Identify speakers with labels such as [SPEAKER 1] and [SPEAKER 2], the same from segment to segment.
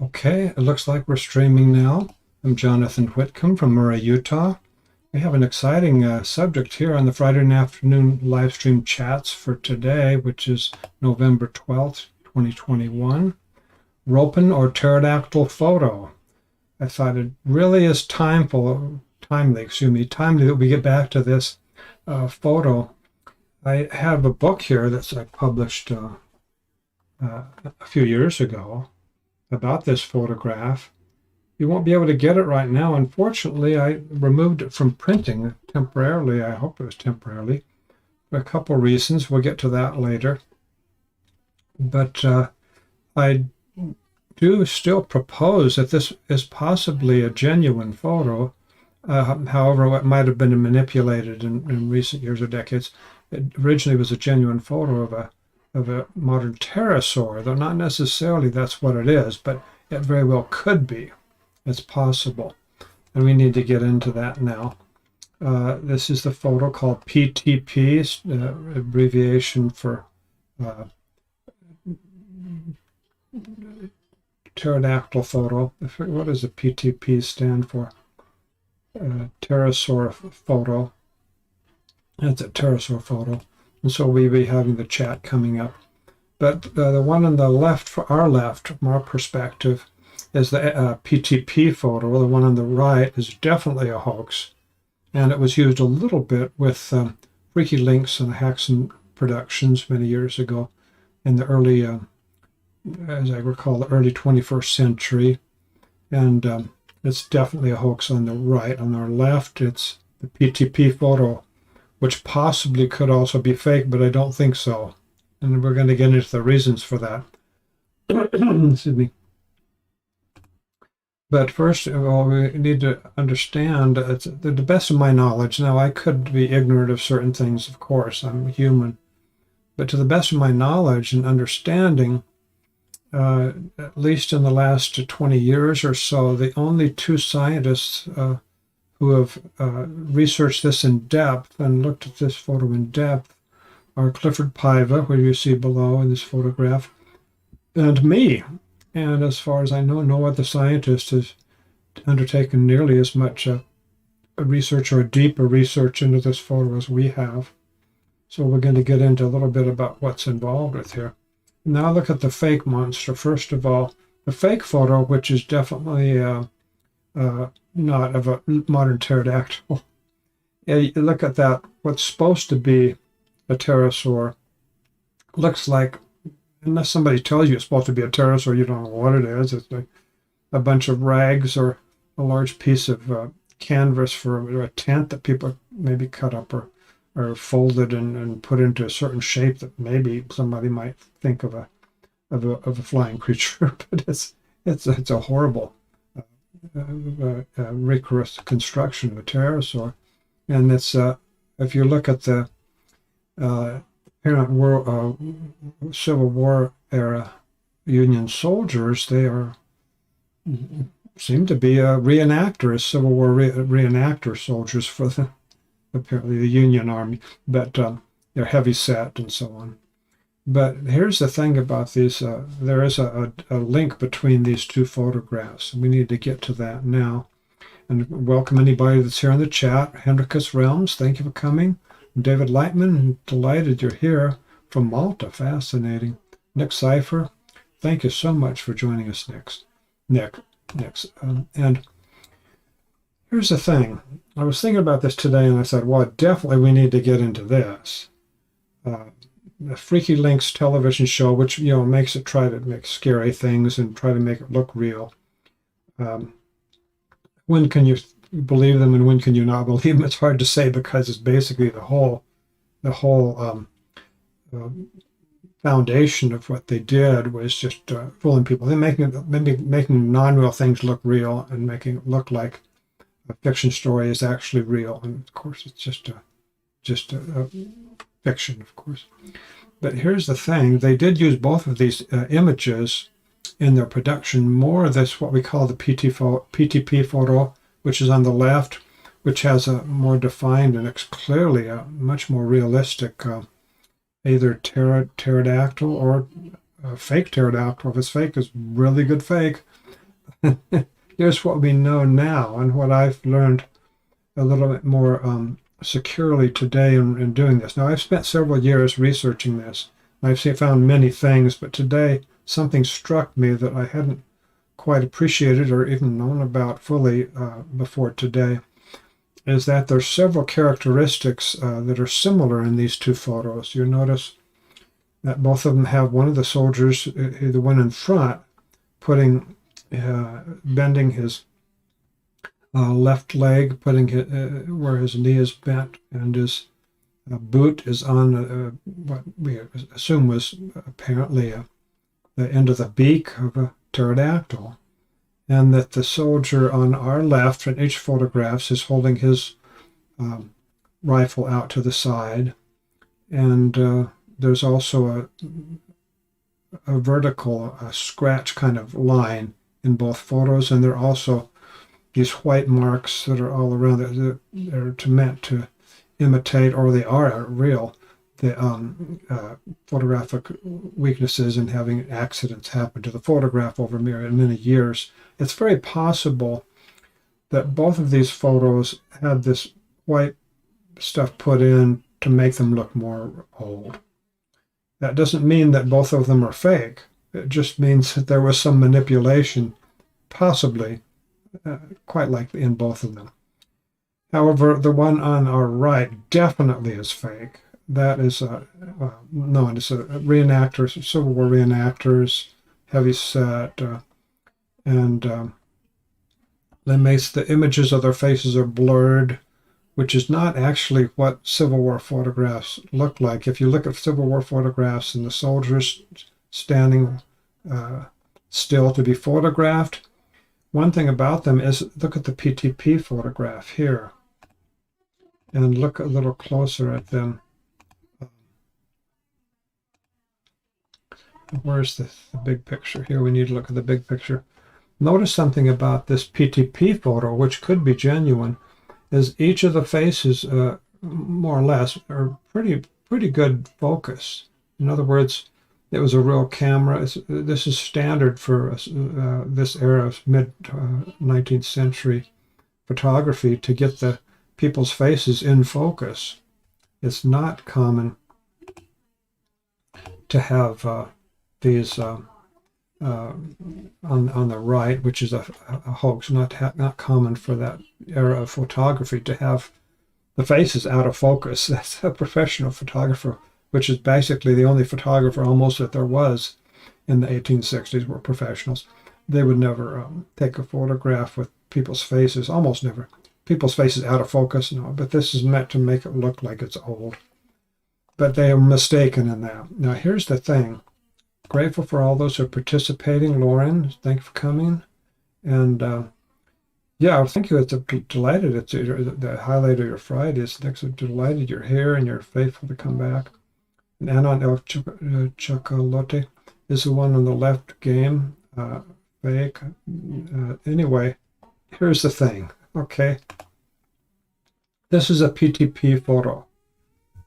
[SPEAKER 1] Okay, it looks like we're streaming now. I'm Jonathan Whitcomb from Murray, Utah. We have an exciting subject here on the Friday afternoon live stream chats for today, which is November 12th, 2021. Ropen or pterodactyl photo. I thought it really is timely that we get back to this photo. I have a book here that I published a few years ago about this photograph. You won't be able to get it right now. Unfortunately, I removed it from printing temporarily. I hope it was temporarily. For a couple reasons. We'll get to that later. But I do still propose that this is possibly a genuine photo. However, it might have been manipulated in recent years or decades. It originally was a genuine photo of a modern pterosaur, though not necessarily that's what it is, but it very well could be. It's possible. And we need to get into that now. This is the photo called PTP, abbreviation for pterodactyl photo. What does the PTP stand for? Pterosaur photo. That's a pterosaur photo. And so we'll be having the chat coming up. But the one on the left, from our perspective, is the PTP photo. The one on the right is definitely a hoax. And it was used a little bit with Freaky Links and Haxon Productions many years ago in the early, as I recall, the early 21st century. And it's definitely a hoax on the right. On our left, it's the PTP photo, which possibly could also be fake, but I don't think so. And we're going to get into the reasons for that. Excuse me. But first of all, we need to understand, to the best of my knowledge, now I could be ignorant of certain things, of course, I'm human, but to the best of my knowledge and understanding, at least in the last 20 years or so, the only two scientists who have researched this in depth and looked at this photo in depth are Clifford Paiva, who you see below in this photograph, and me. And as far as I know, no other scientist has undertaken nearly as much a research or a deeper research into this photo as we have. So we're going to get into a little bit about what's involved with here. Now look at the fake monster. First of all, the fake photo, which is definitely not of a modern pterodactyl. You look at that, what's supposed to be a pterosaur looks like, unless somebody tells you it's supposed to be a pterosaur, you don't know what it is. It's like a bunch of rags or a large piece of canvas for a tent that people maybe cut up or folded and put into a certain shape that maybe somebody might think of a flying creature. But it's a horrible rigorous construction of a pterosaur. And it's if you look at the Civil War era Union soldiers, they seem to be reenactors, Civil War reenactor soldiers for apparently the Union Army, but they're heavy set and so on. But here's the thing about these, there is a link between these two photographs. We need to get to that now. And welcome anybody that's here in the chat. Hendrikus Realms, thank you for coming. David Lightman, delighted you're here from Malta. Fascinating. Nick Cipher, thank you so much for joining us, Nick. And here's the thing. I was thinking about this today, and I said, well, definitely we need to get into this. The Freaky Links television show, which makes it try to make scary things and try to make it look real. When can you believe them and when can you not believe them? It's hard to say because it's basically the whole foundation of what they did was just fooling people. They're making non-real things look real and making it look like a fiction story is actually real. And of course, it's just a fiction, of course. But here's the thing: they did use both of these images in their production. More of this, what we call the PTP photo, which is on the left, which has a more defined and it's clearly a much more realistic either pterodactyl or fake pterodactyl. If it's fake, it's really good fake. Here's what we know now and what I've learned a little bit more securely today in doing this. Now, I've spent several years researching this, and I've found many things, but today something struck me that I hadn't quite appreciated or even known about fully before today, is that there's several characteristics that are similar in these two photos. You notice that both of them have one of the soldiers, the one in front, bending his left leg, putting where his knee is bent, and his boot is on what we assume was apparently the end of the beak of a pterodactyl, and that the soldier on our left in each photograph is holding his rifle out to the side, and there's also a vertical scratch kind of line in both photos, and there are also these white marks that are all around that are meant to imitate, or they are real, the photographic weaknesses and having accidents happen to the photograph over many years. It's very possible that both of these photos had this white stuff put in to make them look more old. That doesn't mean that both of them are fake. It just means that there was some manipulation, possibly, quite likely in both of them. However, the one on our right definitely is fake. That is known as reenactors, Civil War reenactors, heavy set, and the images of their faces are blurred, which is not actually what Civil War photographs look like. If you look at Civil War photographs and the soldiers standing still to be photographed, one thing about them is look at the PTP photograph here and look a little closer at them. Where's the big picture? Here we need to look at the big picture. Notice something about this PTP photo, which could be genuine, is each of the faces, more or less, are pretty good focus. In other words, it was a real camera. This is standard for this era of mid-19th century photography, to get the people's faces in focus. It's not common to have these on the right, which is a hoax, not common for that era of photography to have the faces out of focus. That's a professional photographer, which is basically the only photographer almost that there was in the 1860s were professionals. They would never take a photograph with people's faces, almost never. People's faces out of focus, no, but this is meant to make it look like it's old. But they are mistaken in that. Now, here's the thing. Grateful for all those who are participating. Lauren, thank you for coming. And yeah, thank you. It's delighted. It's the highlight of your Fridays. Next, delighted you're here and you're faithful to come back. And Anon El Chocolote is the one on the left game. Fake. Anyway, here's the thing. Okay. This is a PTP photo.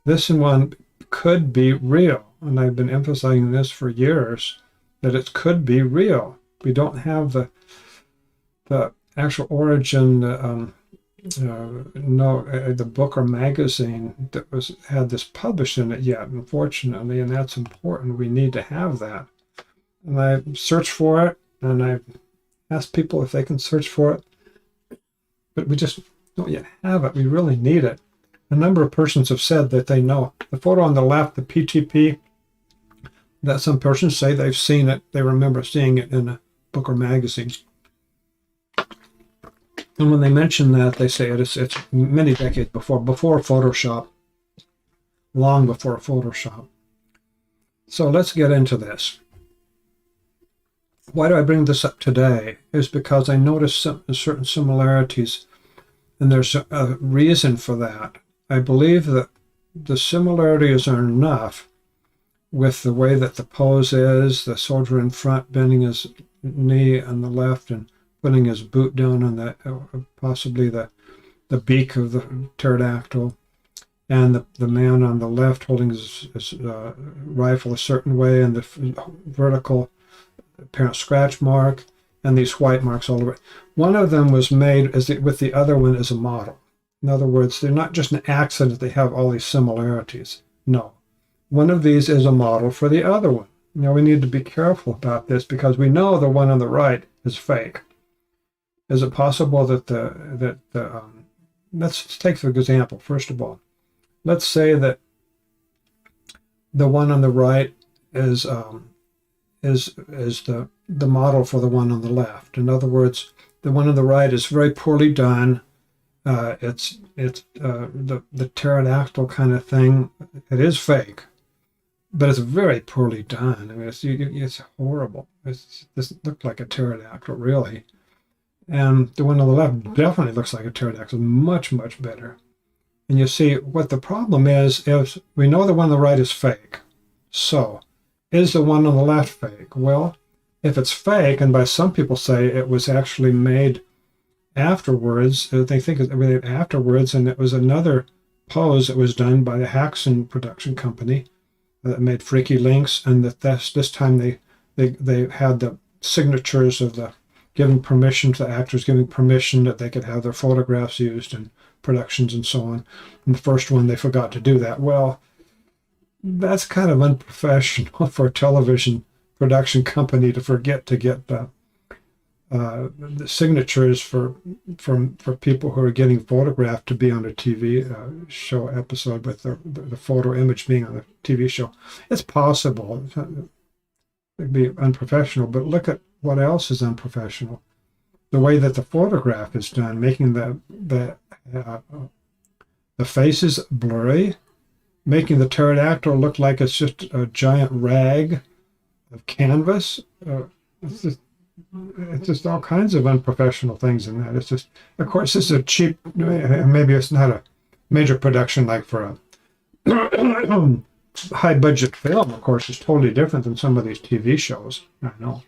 [SPEAKER 1] This one could be real. And I've been emphasizing this for years, that it could be real. We don't have the actual origin, the book or magazine that had this published in it yet, unfortunately, and that's important. We need to have that. And I searched for it, and I asked people if they can search for it, but we just don't yet have it. We really need it. A number of persons have said that they know. The photo on the left, the PTP, that some persons say they've seen it, they remember seeing it in a book or magazine. And when they mention that, they say it's many decades before Photoshop, long before Photoshop. So let's get into this. Why do I bring this up today? Is because I noticed certain similarities, and there's a reason for that. I believe that the similarities are enough with the way that the pose is, the soldier in front bending his knee on the left and putting his boot down on the possibly the beak of the pterodactyl, and the man on the left holding his rifle a certain way, and the vertical apparent scratch mark, and these white marks all over. One of them was made with the other one as a model. In other words, they're not just an accident, they have all these similarities. No. One of these is a model for the other one. Now we need to be careful about this because we know the one on the right is fake. Is it possible that let's take for example, first of all, let's say that the one on the right is the model for the one on the left. In other words, the one on the right is very poorly done. It's the pterodactyl kind of thing. It is fake, but it's very poorly done. I mean, it's horrible. This looked like a pterodactyl, really. And the one on the left definitely looks like a pterodactyl, much, much better. And you see, what the problem is we know the one on the right is fake. So, is the one on the left fake? Well, if it's fake, and by some people say it was actually made afterwards, they think it was made afterwards, and it was another pose that was done by the Haxon production company that made Freaky Links, and that this time they had the signatures of the giving permission to the actors, giving permission that they could have their photographs used in productions and so on. And the first one, they forgot to do that. Well, that's kind of unprofessional for a television production company to forget to get the signatures for people who are getting photographed to be on a TV show episode with the photo image being on the TV show. It's possible. It'd be unprofessional, but look at what else is unprofessional. The way that the photograph is done, making the faces blurry, making the pterodactyl look like it's just a giant rag of canvas. It's just all kinds of unprofessional things in that. It's just, of course, this is a cheap, maybe it's not a major production like for a high budget film, of course, is totally different than some of these TV shows. I know.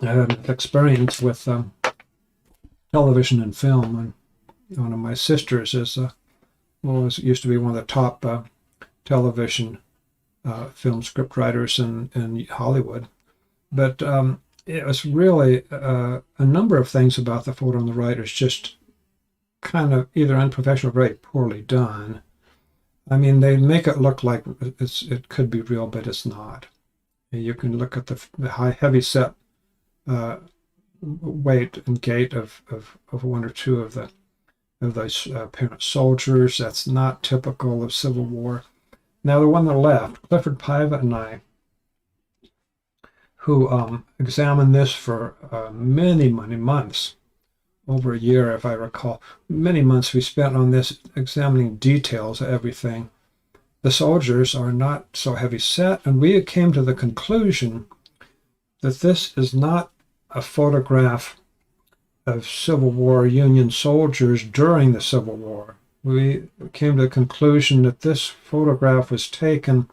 [SPEAKER 1] I had an experience with television and film, and one of my sisters used to be one of the top television film script writers in Hollywood. But it was really a number of things about the photo on the right is just kind of either unprofessional or very poorly done. I mean, they make it look like it could be real, but it's not. You can look at the high, heavy set weight and gait of one or two of those apparent soldiers. That's not typical of Civil War. Now, the one on the left, Clifford Pivot and I, who examined this for many months, over a year, if I recall. Many months we spent on this, examining details of everything. The soldiers are not so heavy set, and we came to the conclusion that this is not a photograph of Civil War Union soldiers during the Civil War. We came to the conclusion that this photograph was taken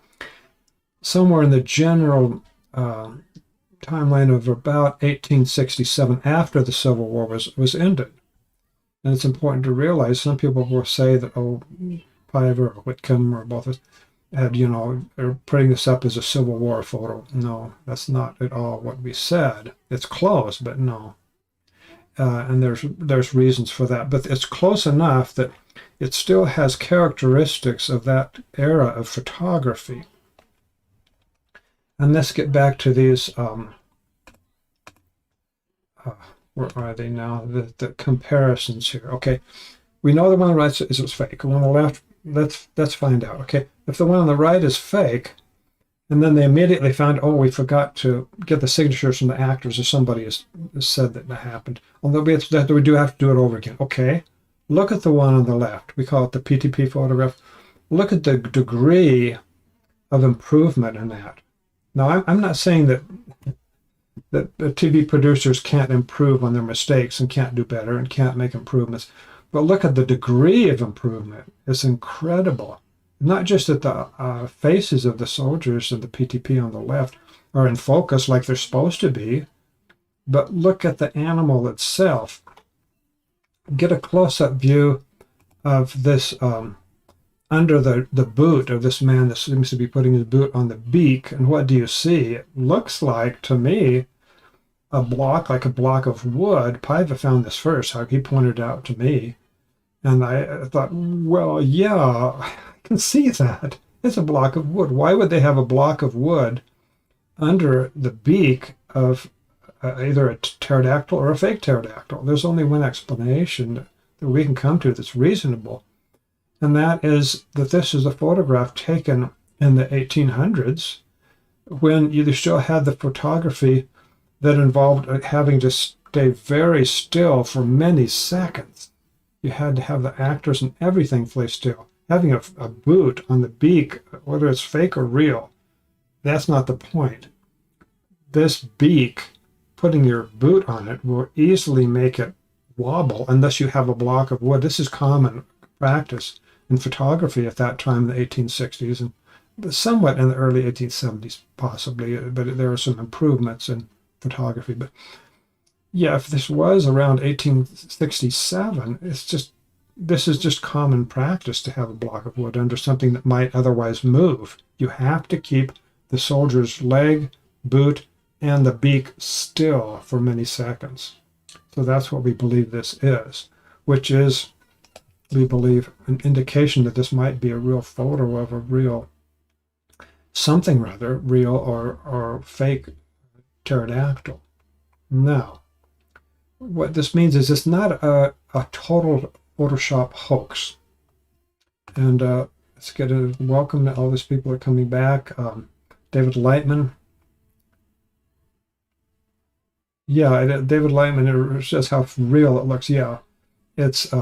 [SPEAKER 1] somewhere in the general timeline of about 1867, after the Civil War was ended. And it's important to realize some people will say that, oh, Piver or Whitcomb or both of us had, are putting this up as a Civil War photo. No, that's not at all what we said. It's close, but no. And there's reasons for that. But it's close enough that it still has characteristics of that era of photography. And let's get back to these, where are they now? The comparisons here. Okay, we know the one on the right is fake. The one on the left, let's find out. Okay, if the one on the right is fake, and then they immediately found, oh, we forgot to get the signatures from the actors, or somebody has said that happened. Although we do have to do it over again. Okay, look at the one on the left. We call it the PTP photograph. Look at the degree of improvement in that. Now, I'm not saying that the TV producers can't improve on their mistakes and can't do better and can't make improvements, but look at the degree of improvement. It's incredible. Not just that the faces of the soldiers of the PTP on the left are in focus like they're supposed to be, but look at the animal itself. Get a close-up view of this under the boot of this man that seems to be putting his boot on the beak. And what do you see? It looks like, to me, like a block of wood. Piva found this first, how he pointed it out to me. And I thought, well, yeah, I can see that. It's a block of wood. Why would they have a block of wood under the beak of either a pterodactyl or a fake pterodactyl? There's only one explanation that we can come to that's reasonable. And that is that this is a photograph taken in the 1800s when you still had the photography that involved having to stay very still for many seconds. You had to have the actors and everything play still. Having a boot on the beak, whether it's fake or real, that's not the point. This beak, putting your boot on it, will easily make it wobble unless you have a block of wood. This is common practice in photography at that time in the 1860s and somewhat in the early 1870s possibly, but there are some improvements in photography. But yeah, if this was around 1867, this is just common practice to have a block of wood under something that might otherwise move. You have to keep the soldier's leg, boot, and the beak still for many seconds. So that's what we believe this is, which is, we believe, an indication that this might be a real photo of a real, something rather, real or fake pterodactyl. Now, what this means is it's not a total Photoshop hoax. And let's get a welcome to all these people that are coming back. David Lightman. Yeah, David Lightman, it says how real it looks. Yeah, it's,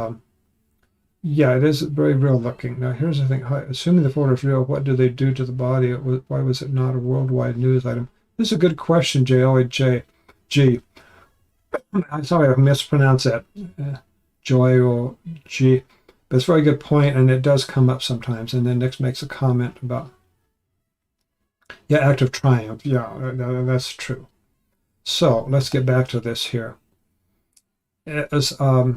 [SPEAKER 1] yeah, it is very real looking. Now, here's the thing. Assuming the photo is real, what do they do to the body? Why was it not a worldwide news item? This is a good question, J-O-G. I'm sorry, I mispronounced that. Joy-O-G. But it's a very good point, and it does come up sometimes. And then Nick makes a comment about, yeah, act of triumph. Yeah, that's true. So let's get back to this here. As I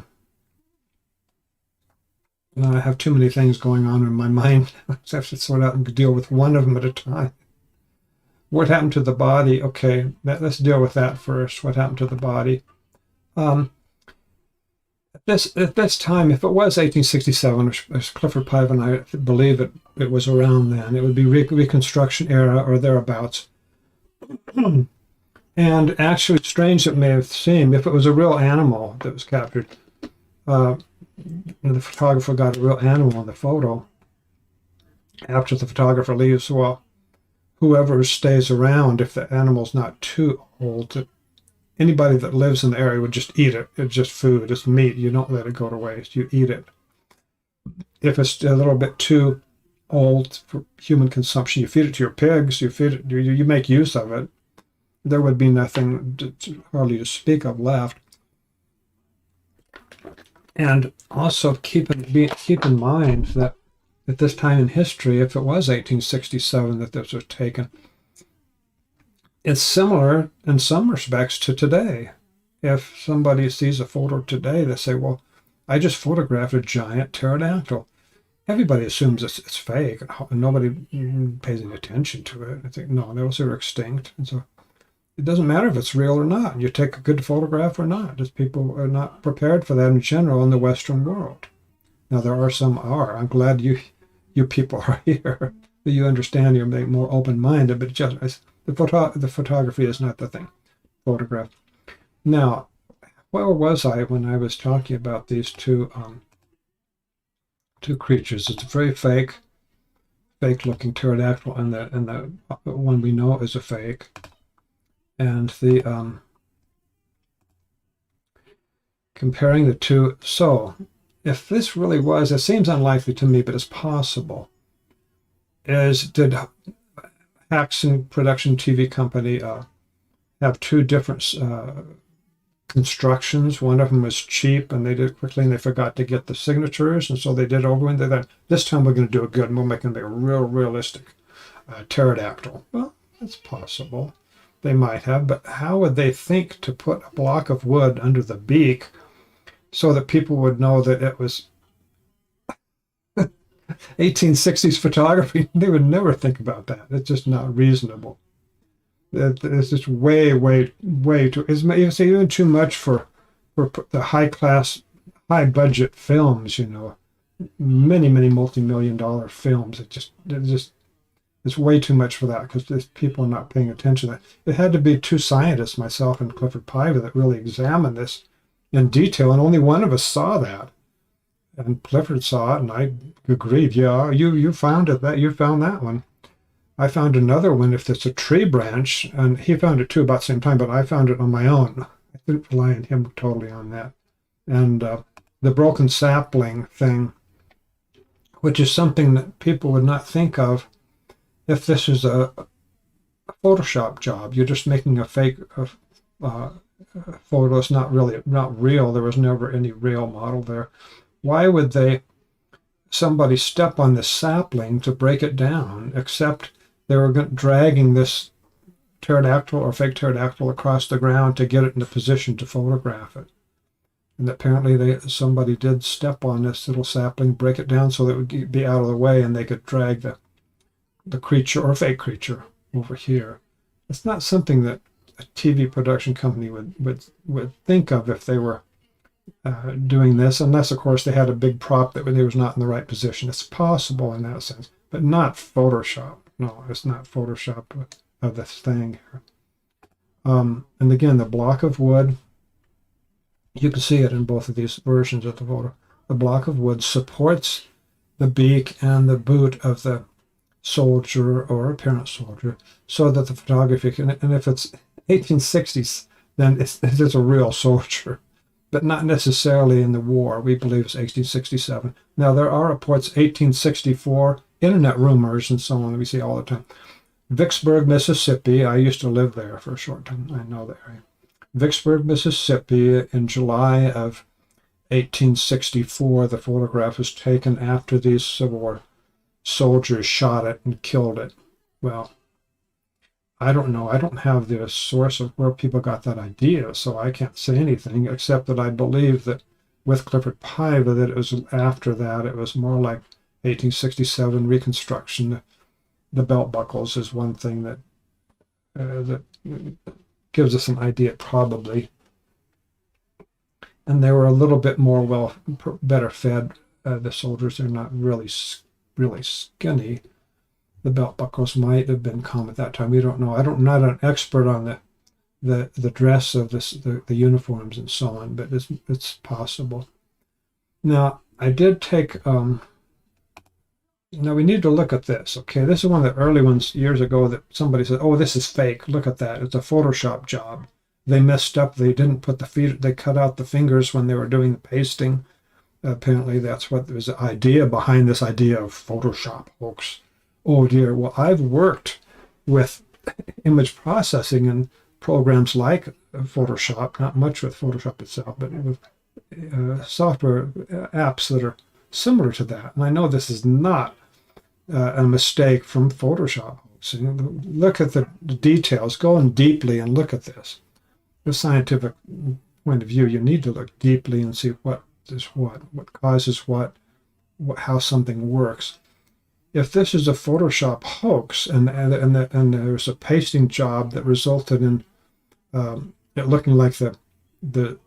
[SPEAKER 1] have too many things going on in my mind. I have to sort out and deal with one of them at a time. What happened to the body? Okay, let's deal with that first. What happened to the body? At this time, if it was 1867, as Clifford Pive and I believe it was around then, it would be Reconstruction era or thereabouts. And actually, strange it may have seemed, if it was a real animal that was captured, the photographer got a real animal in the photo. After the photographer leaves, well, whoever stays around, if the animal's not too old, anybody that lives in the area would just eat it. It's just food. It's meat. You don't let it go to waste. You eat it. If it's a little bit too old for human consumption, you feed it to your pigs. You feed it. You make use of it. There would be nothing hardly to speak of left. And also keep in mind that at this time in history, if it was 1867 that this was taken, it's similar in some respects to today. If somebody sees a photo today, they say, well, I just photographed a giant pterodactyl. Everybody assumes it's fake, and nobody pays any attention to it. I think, no, those are extinct. And so it doesn't matter if it's real or not. You take a good photograph or not. Just people are not prepared for that in general in the Western world. Now, there are some are. I'm glad you people are here. That you understand, you're more open-minded, but just the photography is not the thing. Photograph. Now, where was I when I was talking about these two creatures? It's a very fake-looking pterodactyl, and the one we know is a fake. And the comparing the two. So, if this really was, it seems unlikely to me, but it's possible. Did Haxon Production TV Company have two different constructions? One of them was cheap, and they did it quickly, and they forgot to get the signatures, and so they did over, and they thought, this time we're going to do it good, and we'll make it a real realistic pterodactyl. Well, that's possible. They might have, but how would they think to put a block of wood under the beak so that people would know that it was 1860s photography, they would never think about that. It's just not reasonable. It's just way too. It's even too much for the high class, high budget films. You know, many multi-million-dollar films. It's way too much for that because people are not paying attention. It had to be two scientists, myself and Clifford Piva, that really examined this in detail, and only one of us saw that. And Clifford saw it, and I agreed. Yeah, you found it. You found that one. I found another one. If it's a tree branch, and he found it too about the same time, but I found it on my own. I didn't rely on him totally on that. And the broken sapling thing, which is something that people would not think of if this is a Photoshop job. You're just making a fake photo. It's not real. There was never any real model there. Why would somebody step on this sapling to break it down, except they were dragging this pterodactyl or fake pterodactyl across the ground to get it in a position to photograph it? And apparently somebody did step on this little sapling, break it down so that it would be out of the way, and they could drag the creature or fake creature over here. It's not something that a TV production company would think of if they were doing this, unless of course they had a big prop that was not in the right position. It's possible in that sense, but not Photoshop. No, it's not Photoshop of this thing here. And again, the block of wood, you can see it in both of these versions of the photo. The block of wood supports the beak and the boot of the soldier or apparent soldier, so that the photography can, and if it's 1860s, then it's a real soldier, but not necessarily in the war. We believe it's 1867. Now, there are reports 1864, internet rumors and so on that we see all the time. Vicksburg, Mississippi. I used to live there for a short time. I know the area. Vicksburg, Mississippi, in July of 1864. The photograph was taken after these Civil War soldiers shot it and killed it. Well, I don't know. I don't have the source of where people got that idea, so I can't say anything except that I believe that with Clifford Piva that it was after that. It was more like 1867 reconstruction. The belt buckles is one thing that gives us an idea, probably. And they were a little bit more better fed. The soldiers are not really skinny. The belt buckles might have been common at that time. We don't know. I'm not an expert on the dress of the uniforms and so on, but it's possible. Now, I did take. Now we need to look at this. Okay, this is one of the early ones years ago that somebody said, "Oh, this is fake. Look at that. It's a Photoshop job. They messed up. They didn't put the feet. They cut out the fingers when they were doing the pasting." Apparently, that's what was the idea behind this idea of Photoshop hoax. Oh dear. Well, I've worked with image processing and programs like Photoshop, not much with Photoshop itself, but with software apps that are similar to that. And I know this is not a mistake from Photoshop hoax. Look at the details. Go in deeply and look at this. From a scientific point of view, you need to look deeply and see what causes what, how something works. If this is a Photoshop hoax and there's a pasting job that resulted in it looking like the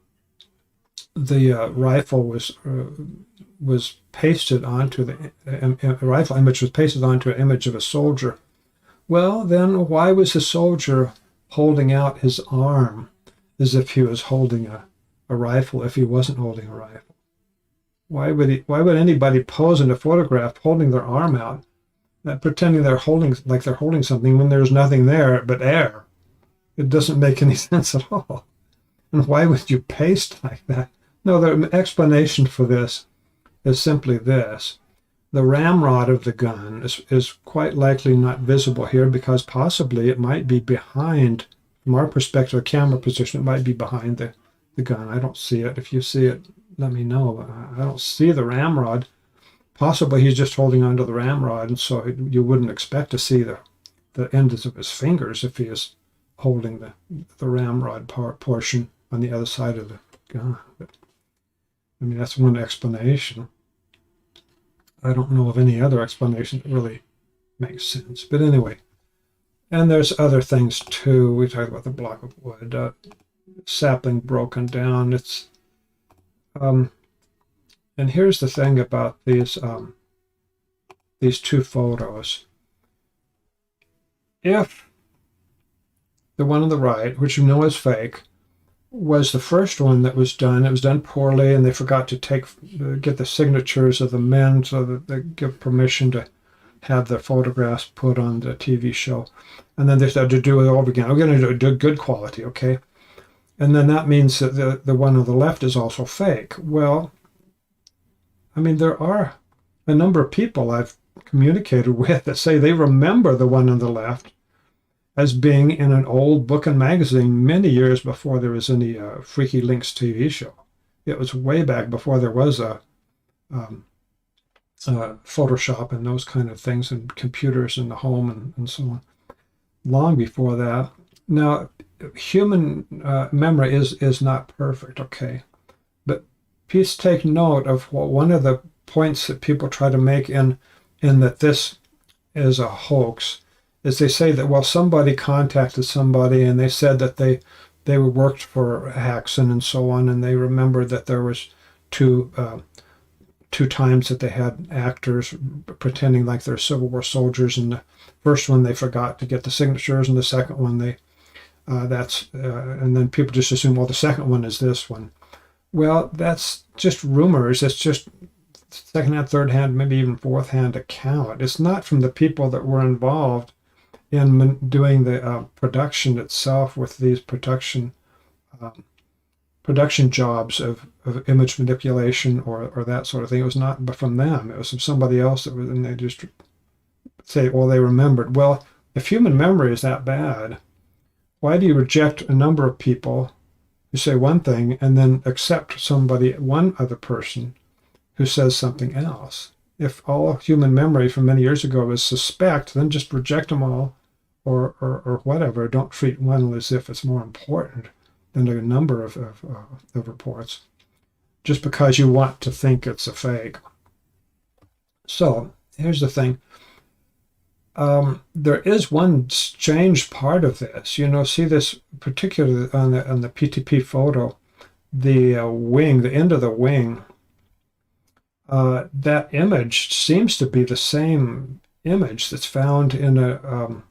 [SPEAKER 1] rifle was pasted onto the rifle image was pasted onto an image of a soldier, well, then why was the soldier holding out his arm as if he was holding a rifle if he wasn't holding a rifle? Why would anybody pose in a photograph holding their arm out, pretending they're holding something when there's nothing there but air? It doesn't make any sense at all. And why would you paste like that? No, the explanation for this is simply this. The ramrod of the gun is quite likely not visible here because possibly it might be behind, from our perspective, camera position, it might be behind the gun. I don't see it. If you see it, let me know. I don't see the ramrod. Possibly he's just holding onto the ramrod, and so you wouldn't expect to see the ends of his fingers if he is holding the ramrod portion on the other side of the gun. But, I mean, that's one explanation. I don't know of any other explanation that really makes sense. But anyway, and there's other things too. We talked about the block of wood, sapling broken down. It's and here's the thing about these two photos. If the one on the right, which you know is fake, was the first one that was done, it was done poorly, and they forgot to get the signatures of the men so that they give permission to have their photographs put on the TV show. And then they started to do it over again. We're going to do good quality, okay? And then that means that the one on the left is also fake. Well, I mean, there are a number of people I've communicated with that say they remember the one on the left as being in an old book and magazine many years before there was any Freaky Links TV show. It was way back before there was a Photoshop and those kind of things and computers in the home and so on. Long before that. Now, human memory is not perfect, okay? But please take note of one of the points that people try to make in that this is a hoax is they say that, well, somebody contacted somebody and they said that they worked for Haxon and so on, and they remembered that there was two times that they had actors pretending like they're Civil War soldiers, and the first one they forgot to get the signatures, and the second one and then people just assume, well, the second one is this one. Well, that's just rumors. It's just second-hand, third-hand, maybe even fourth-hand account. It's not from the people that were involved in doing the production itself with these production jobs of image manipulation or that sort of thing. It was not from them. It was from somebody else that was, and they just say, well, they remembered. Well, if human memory is that bad, why do you reject a number of people who say one thing and then accept one other person who says something else? If all human memory from many years ago is suspect, then just reject them all or whatever. Don't treat one as if it's more important than a number of reports, just because you want to think it's a fake. So here's the thing. There is one strange part of this. See this particularly on the PTP photo, the wing, the end of the wing. That image seems to be the same image that's found in a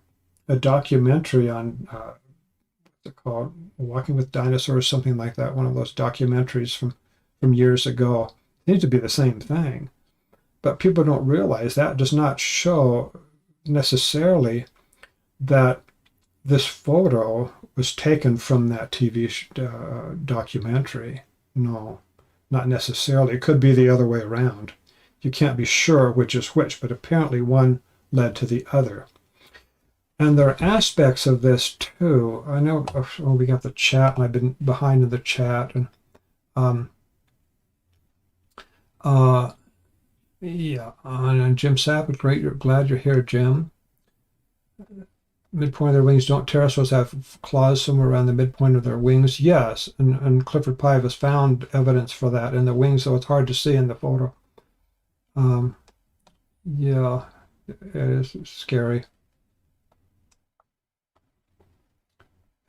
[SPEAKER 1] documentary on what's it called, Walking with Dinosaurs, something like that. One of those documentaries from years ago. It seems to be the same thing, but people don't realize that does not show necessarily that this photo was taken from that TV documentary. No, not necessarily. It could be the other way around. You can't be sure which is which, but apparently one led to the other. And there are aspects of this too. I know we got the chat, and I've been behind in the chat, and yeah, and Jim Sappett, great. Glad you're here, Jim. Midpoint of their wings. Don't pterosaurs have claws somewhere around the midpoint of their wings? Yes, and Clifford Pye has found evidence for that in the wings, so it's hard to see in the photo. Yeah, it is scary.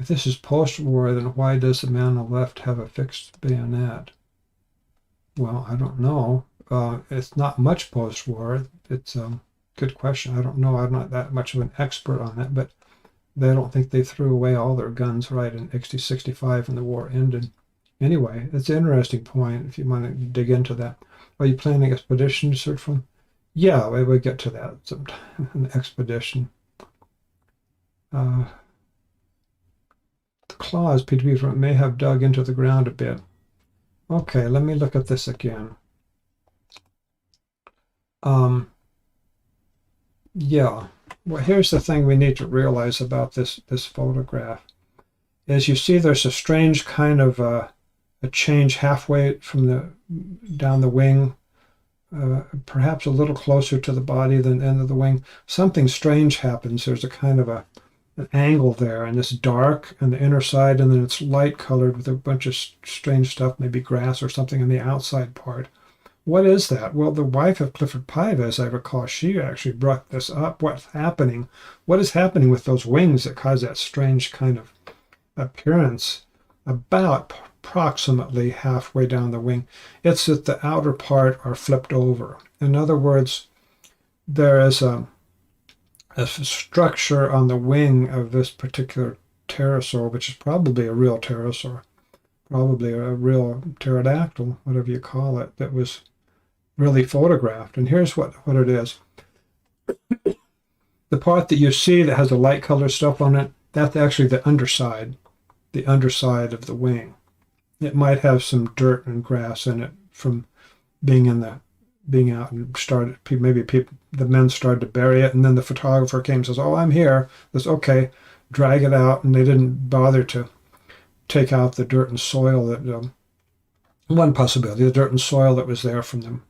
[SPEAKER 1] If this is post-war, then why does the man on the left have a fixed bayonet? Well, I don't know. It's not much post-war. It's a good question. I don't know. I'm not that much of an expert on that, but they don't think they threw away all their guns right in 65 when the war ended. Anyway, it's an interesting point if you want to dig into that. Are you planning an expedition to search for them? Yeah, we will get to that sometime, an expedition. The claws, PTP, may have dug into the ground a bit. Okay, let me look at this again. Yeah, well, here's the thing we need to realize about this photograph. Is you see there's a strange kind of a change halfway from down the wing, perhaps a little closer to the body than the end of the wing. Something strange happens. There's a kind of an angle there, and it's dark on the inner side, and then it's light colored with a bunch of strange stuff, maybe grass or something on the outside part. What is that? Well, the wife of Clifford Paiva, as I recall, she actually brought this up. What's happening? What is happening with those wings that cause that strange kind of appearance about approximately halfway down the wing? It's that the outer part are flipped over. In other words, there is a structure on the wing of this particular pterosaur, which is probably a real pterosaur, probably a real pterodactyl, whatever you call it, that was really photographed. And here's what it is. The part that you see that has the light color stuff on it, that's actually the underside of the wing. It might have some dirt and grass in it from being out and started, maybe the men started to bury it, and then the photographer came and says, oh, I'm here. That's okay, drag it out, and they didn't bother to take out the dirt and soil that, one possibility, the dirt and soil that was there from them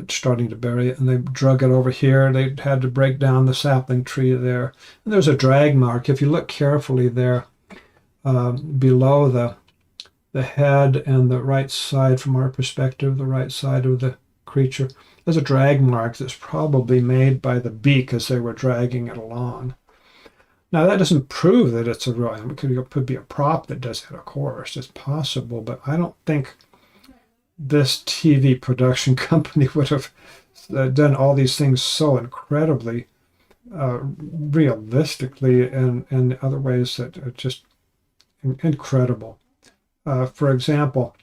[SPEAKER 1] starting to bury it, and they drug it over here. They had to break down the sapling tree there, and there's a drag mark. If you look carefully there, below the head and the right side, from our perspective, the right side of the creature, there's a drag mark that's probably made by the beak as they were dragging it along. Now, that doesn't prove that it's a real animal. It could be a prop that does it, of course. It's possible, but I don't think this TV production company would have done all these things so incredibly realistically and in other ways that are just incredible. For example,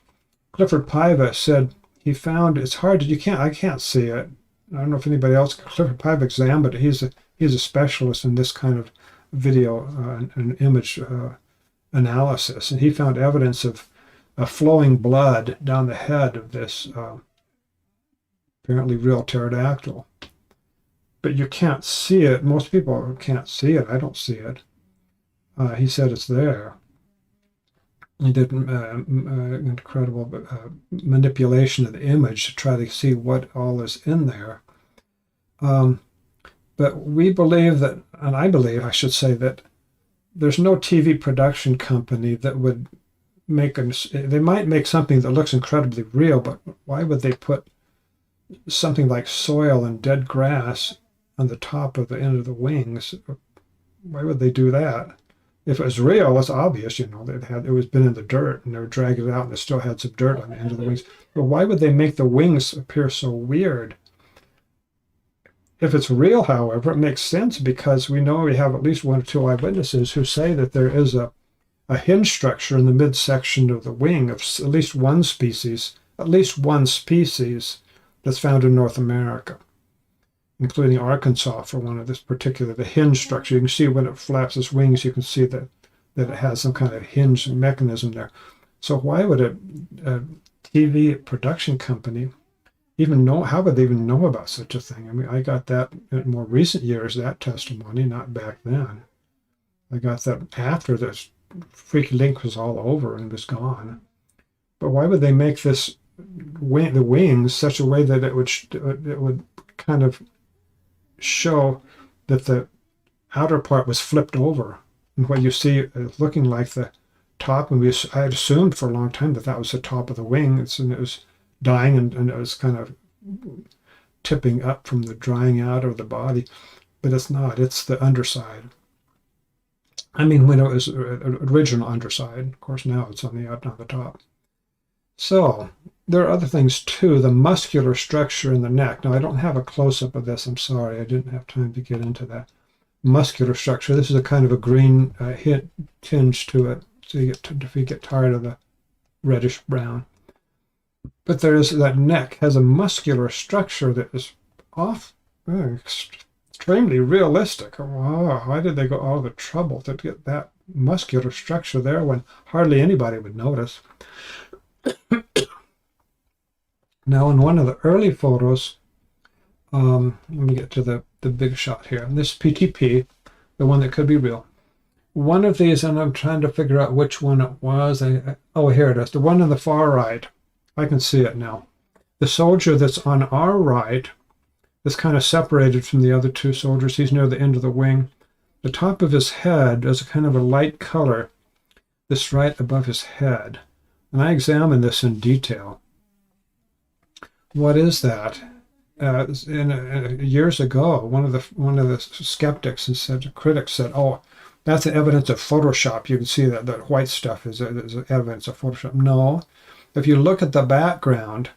[SPEAKER 1] Clifford Paiva said he found it's hard to, I can't see it. I don't know if anybody else, Clifford Paiva examined it. He's a specialist in this kind of video and image analysis, and he found evidence of flowing blood down the head of this apparently real pterodactyl. But you can't see it. Most people can't see it. I don't see it. He said it's there. He did incredible manipulation of the image to try to see what all is in there. But we believe that, and I believe, I should say, that there's no TV production company that would they might make something that looks incredibly real, but why would they put something like soil and dead grass on the top of the end of the wings? Why would they do that? If it was real, it's obvious, it was been in the dirt and they were dragging it out and it still had some dirt on the end of the wings. But why would they make the wings appear so weird? If it's real, however, it makes sense because we know we have at least one or two eyewitnesses who say that there is a hinge structure in the midsection of the wing of at least one species that's found in North America, including Arkansas for one of this particular, the hinge structure. You can see when it flaps its wings, you can see that it has some kind of hinge mechanism there. So why would a TV production company even know, how would they even know about such a thing? I mean, I got that in more recent years, that testimony, not back then. I got that after this freak link was all over and was gone. But why would they make this the wings such a way that it would kind of show that the outer part was flipped over, and what you see is looking like the top? And I had assumed for a long time that was the top of the wing, and it was dying and it was kind of tipping up from the drying out of the body, but it's not. It's the underside. I mean, when it was original underside, of course, now it's on the top. So there are other things too. The muscular structure in the neck. Now, I don't have a close-up of this. I'm sorry, I didn't have time to get into that. Muscular structure. This is a kind of a green tinge to it. So if you get tired of the reddish brown. But that neck has a muscular structure that is extremely realistic. Wow, why did they go all the trouble to get that muscular structure there when hardly anybody would notice? Now, in one of the early photos, let me get to the big shot here. And this PTP, the one that could be real. One of these, and I'm trying to figure out which one it was. Oh, here it is. The one on the far right. I can see it now. The soldier that's on our right is kind of separated from the other two soldiers. He's near the end of the wing. The top of his head is a kind of a light color that's right above his head. And I examined this in detail. what is that? Years ago, one of the skeptics and said critics said, "Oh, that's evidence of Photoshop. You can see that the white stuff is evidence of Photoshop." No, if you look at the background,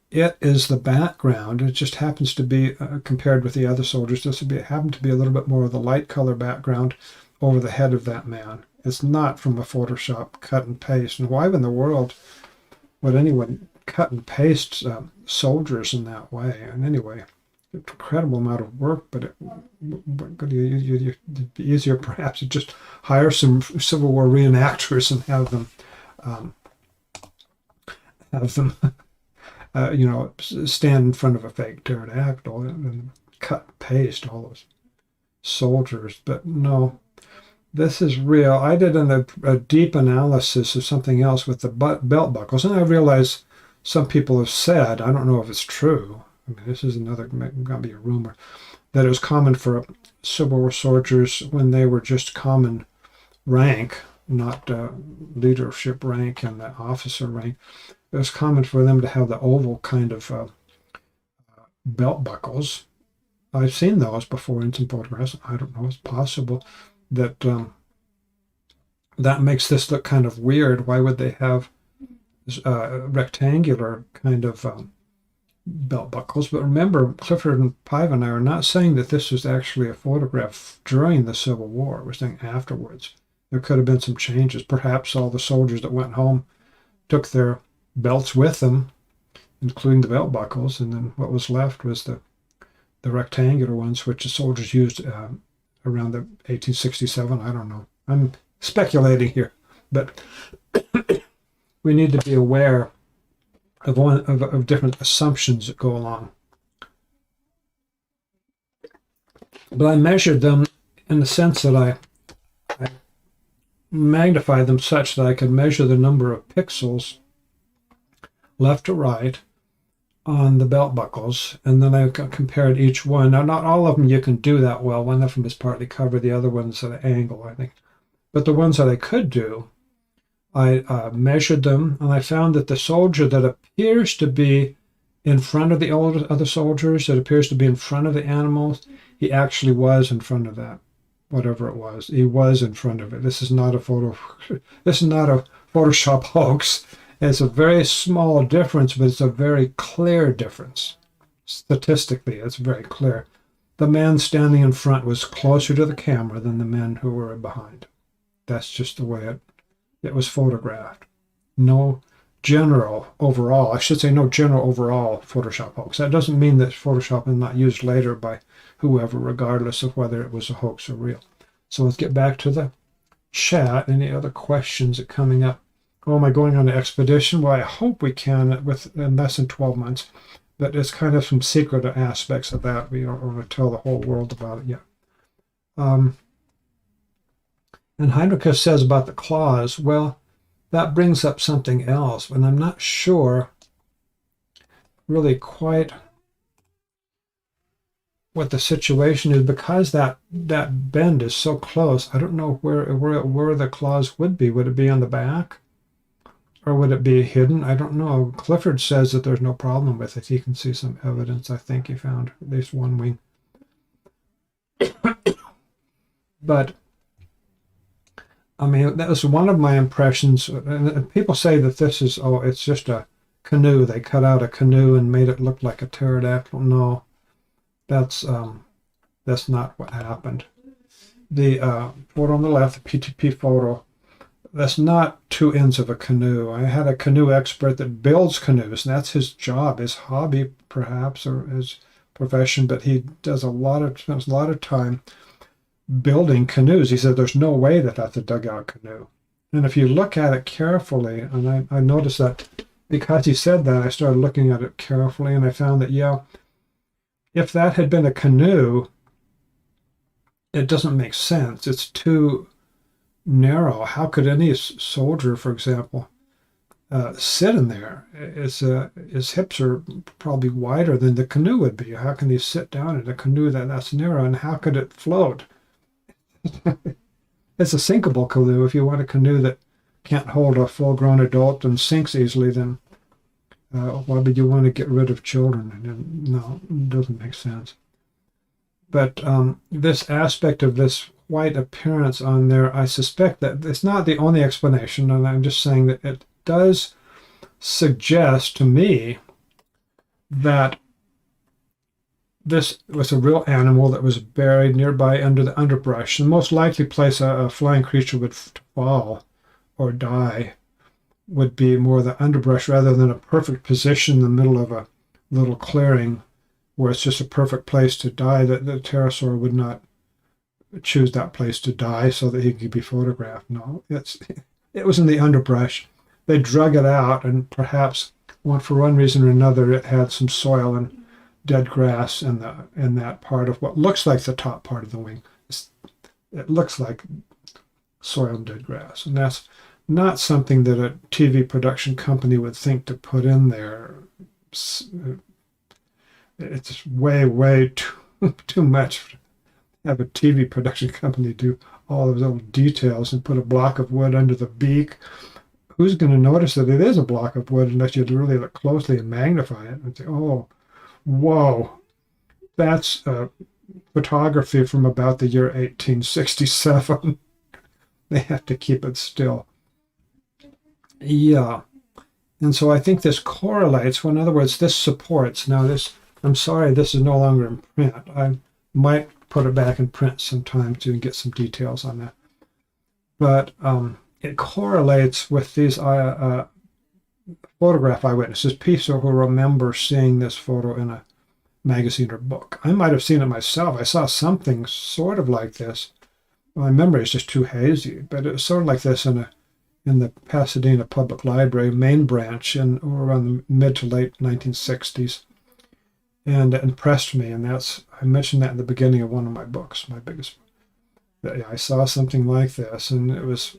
[SPEAKER 1] it is the background. It just happens to be compared with the other soldiers. This would happen to be a little bit more of the light color background over the head of that man. It's not from a Photoshop cut and paste. And why in the world would anyone cut and paste soldiers in that way? And anyway, incredible amount of work, but it'd be easier perhaps to just hire some Civil War reenactors and have them stand in front of a fake pterodactyl and cut and paste all those soldiers. But no, this is real. I did a deep analysis of something else with the belt buckles, and I realized some people have said, I don't know if it's true, I mean, this is another, going to be a rumor, that it was common for Civil War soldiers when they were just common rank, not leadership rank and the officer rank. It was common for them to have the oval kind of belt buckles. I've seen those before in some photographs. I don't know, it's possible that that makes this look kind of weird. Why would they have rectangular kind of belt buckles? But remember, Clifford and Pive and I are not saying that this was actually a photograph during the Civil War. We're saying afterwards. There could have been some changes. Perhaps all the soldiers that went home took their belts with them, including the belt buckles, and then what was left was the rectangular ones, which the soldiers used around the 1867. I don't know. I'm speculating here, but we need to be aware of different assumptions that go along. But I measured them in the sense that I magnified them such that I could measure the number of pixels left to right on the belt buckles, and then I compared each one. Now, not all of them you can do that well. One of them is partly covered, the other one's at an angle, I think. But the ones that I could do, I measured them, and I found that the soldier that appears to be in front of the other soldiers, that appears to be in front of the animals, he actually was in front of that, whatever it was. He was in front of it. This is not a Photoshop hoax. It's a very small difference, but it's a very clear difference. Statistically, it's very clear. The man standing in front was closer to the camera than the men who were behind. That's just the way it was photographed. No general overall, I should say no general overall Photoshop hoax. That doesn't mean that Photoshop is not used later by whoever, regardless of whether it was a hoax or real. So let's get back to the chat. Any other questions that are coming up? Oh, am I going on an expedition? Well, I hope we can in less than 12 months. But it's kind of some secret aspects of that. We don't want to tell the whole world about it yet. And Heinrich says about the claws, well, that brings up something else, and I'm not sure really quite what the situation is, because that bend is so close. I don't know where the claws would be. Would it be on the back? Or would it be hidden? I don't know. Clifford says that there's no problem with it. He can see some evidence. I think he found at least one wing. But I mean, that was one of my impressions. And people say that this is, it's just a canoe. They cut out a canoe and made it look like a pterodactyl. No, that's not what happened. The photo on the left, the PTP photo, that's not two ends of a canoe. I had a canoe expert that builds canoes, and that's his job, his hobby, perhaps, or his profession. But he spends a lot of time building canoes. He said there's no way that that's a dugout canoe. And if you look at it carefully, and I noticed that because he said that, I started looking at it carefully, and I found that, yeah, if that had been a canoe, it doesn't make sense. It's too narrow. How could any soldier, for example, sit in there? His hips are probably wider than the canoe would be. How can he sit down in a canoe that's narrow, and how could it float? It's a sinkable canoe. If you want a canoe that can't hold a full-grown adult and sinks easily, then Why would you want to get rid of children? And no, it doesn't make sense. But this aspect of this white appearance on there, I suspect that it's not the only explanation, and I'm just saying that it does suggest to me that this was a real animal that was buried nearby under the underbrush. The most likely place a flying creature would fall or die would be more the underbrush rather than a perfect position in the middle of a little clearing where it's just a perfect place to die. That the pterosaur would not choose that place to die so that he could be photographed. No, it was in the underbrush. They drug it out, and perhaps for one reason or another, it had some soil and dead grass in that part of what looks like the top part of the wing. It looks like soil and dead grass, and that's not something that a TV production company would think to put in there. It's way too much to have a TV production company do all those little details and put a block of wood under the beak. Who's going to notice that it is a block of wood unless you really look closely and magnify it and say, oh, whoa, that's photography from about the year 1867. They have to keep it still. Yeah. And so I think this correlates. Well, in other words, this supports. Now, I'm sorry, this is no longer in print. I might put it back in print sometime to get some details on that. But it correlates with these photograph eyewitnesses, people who remember seeing this photo in a magazine or book. I might have seen it myself. I saw something sort of like this. My memory is just too hazy, but it was sort of like this in the Pasadena Public Library main branch around the mid to late 1960s. And it impressed me, and I mentioned that in the beginning of one of my books, my biggest book. I saw something like this, and it was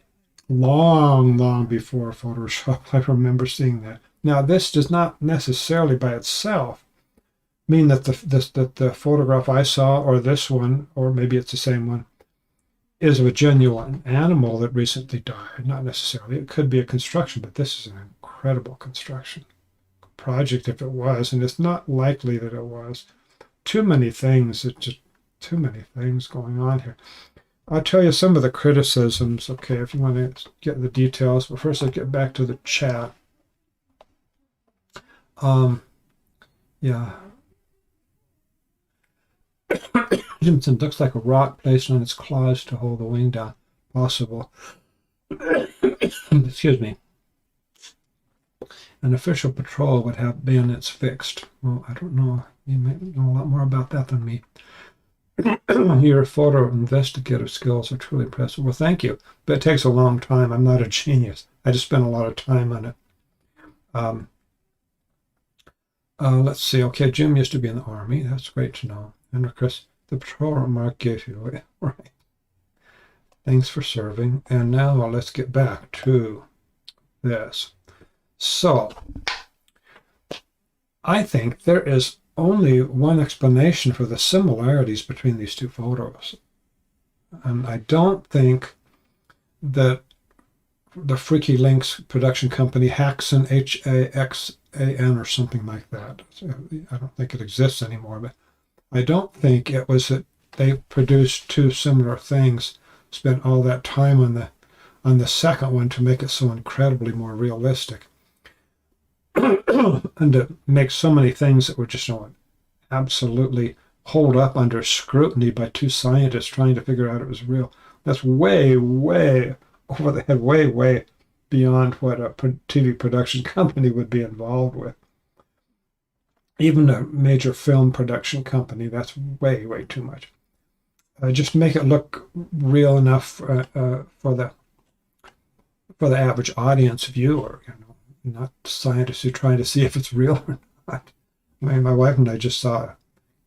[SPEAKER 1] long before Photoshop. I remember seeing that. Now, this does not necessarily by itself mean that the photograph I saw, or this one, or maybe it's the same one, is of a genuine animal that recently died. Not necessarily. It could be a construction, but this is an incredible construction project if it was, and it's not likely that it was. Too many things. It's just too many things going on here. I'll tell you some of the criticisms, okay, if you want to get the details, but first let's get back to the chat. Yeah. Jimson looks like a rock placed on its claws to hold the wing down. Possible. Excuse me. An official patrol would have bayonets fixed. Well, I don't know. You might know a lot more about that than me. Your photo investigative skills are truly impressive. Well, thank you. But it takes a long time. I'm not a genius. I just spent a lot of time on it. Let's see. Okay, Jim used to be in the Army. That's great to know. And Chris, the patrol remark gave you away. Right. Thanks for serving. And now let's get back to this. So, I think there is only one explanation for the similarities between these two photos. And I don't think that the Freaky Links production company, Haxan, Haxan or something like that, I don't think it exists anymore, but I don't think it was that they produced two similar things, spent all that time on the second one to make it so incredibly more realistic. And to make so many things that were just absolutely hold up under scrutiny by two scientists trying to figure out it was real. That's way over the head, way beyond what a TV production company would be involved with. Even a major film production company, that's way too much. Just make it look real enough for the average audience viewer, not scientists who are trying to see if it's real or not. My wife and I just saw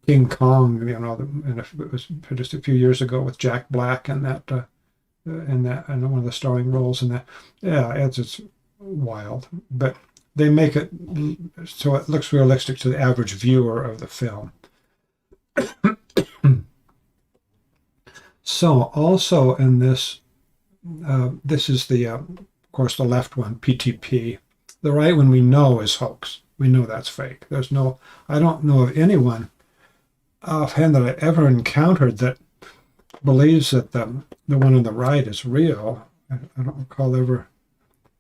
[SPEAKER 1] King Kong, and it was produced a few years ago with Jack Black and and one of the starring roles in that. Yeah, it's wild, but they make it so it looks realistic to the average viewer of the film. So also in this, this is of course, the left one, PTP. The right one we know is hoax. We know that's fake. I don't know of anyone offhand that I ever encountered that believes that the one on the right is real. I don't recall ever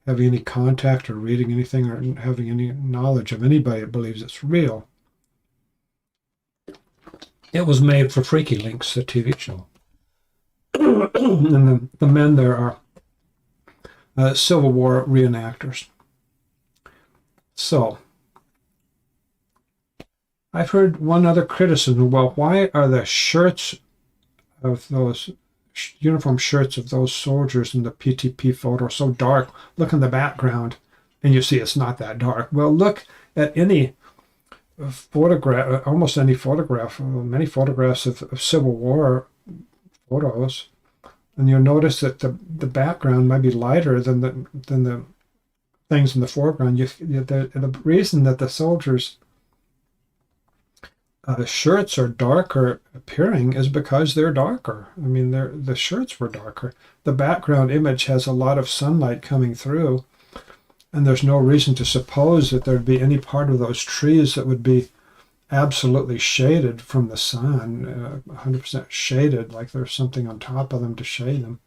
[SPEAKER 1] having any contact or reading anything or having any knowledge of anybody that believes it's real. It was made for Freaky Links, the TV show. And the men there are Civil War reenactors. So, I've heard one other criticism. Well, why are the shirts of those uniform shirts of those soldiers in the PTP photo so dark? Look in the background, and you see it's not that dark. Well, look at any photograph, almost any photograph, many photographs of Civil War photos, and you'll notice that the background might be lighter than the things in the foreground. The reason that the soldiers' shirts are darker appearing is because they're darker. I mean, the shirts were darker. The background image has a lot of sunlight coming through, and there's no reason to suppose that there'd be any part of those trees that would be absolutely shaded from the sun, 100% shaded, like there's something on top of them to shade them.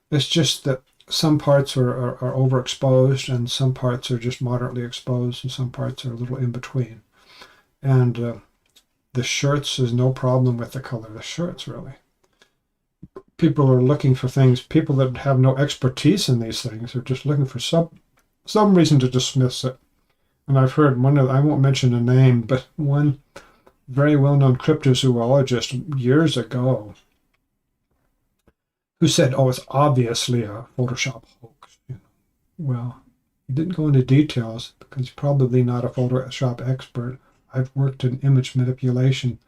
[SPEAKER 1] It's just that some parts are overexposed, and some parts are just moderately exposed, and some parts are a little in between. And the shirts is no problem with the color of the shirts, really. People are looking for things, people that have no expertise in these things are just looking for some reason to dismiss it. And I've heard I won't mention a name, but one very well-known cryptozoologist years ago who said, oh, it's obviously a Photoshop hoax. Well, he didn't go into details because he's probably not a Photoshop expert. I've worked in image manipulation.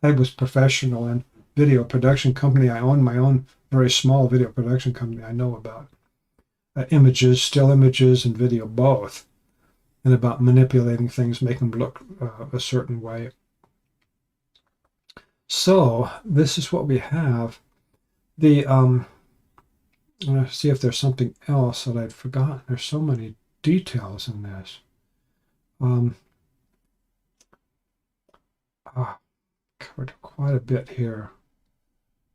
[SPEAKER 1] I was professional in video production company. I own my own very small video production company. I know about images, still images, and video both, and about manipulating things, making them look a certain way. So this is what we have. I'm going to see if there's something else that I'd forgotten. There's so many details in this. Covered quite a bit here.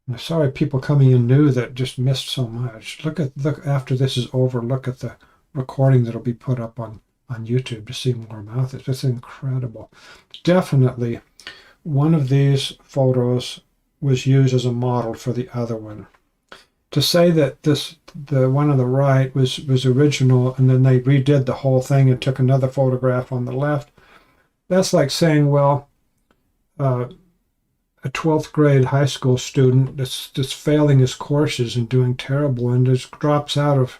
[SPEAKER 1] I'm sorry people coming in new that just missed so much. Look after this is over, look at the recording that'll be put up on YouTube to see more about it. It's incredible. Definitely one of these photos was used as a model for the other one. To say that the one on the right was original and then they redid the whole thing and took another photograph on the left, that's like saying, well, a 12th grade high school student that's just failing his courses and doing terrible and just drops out of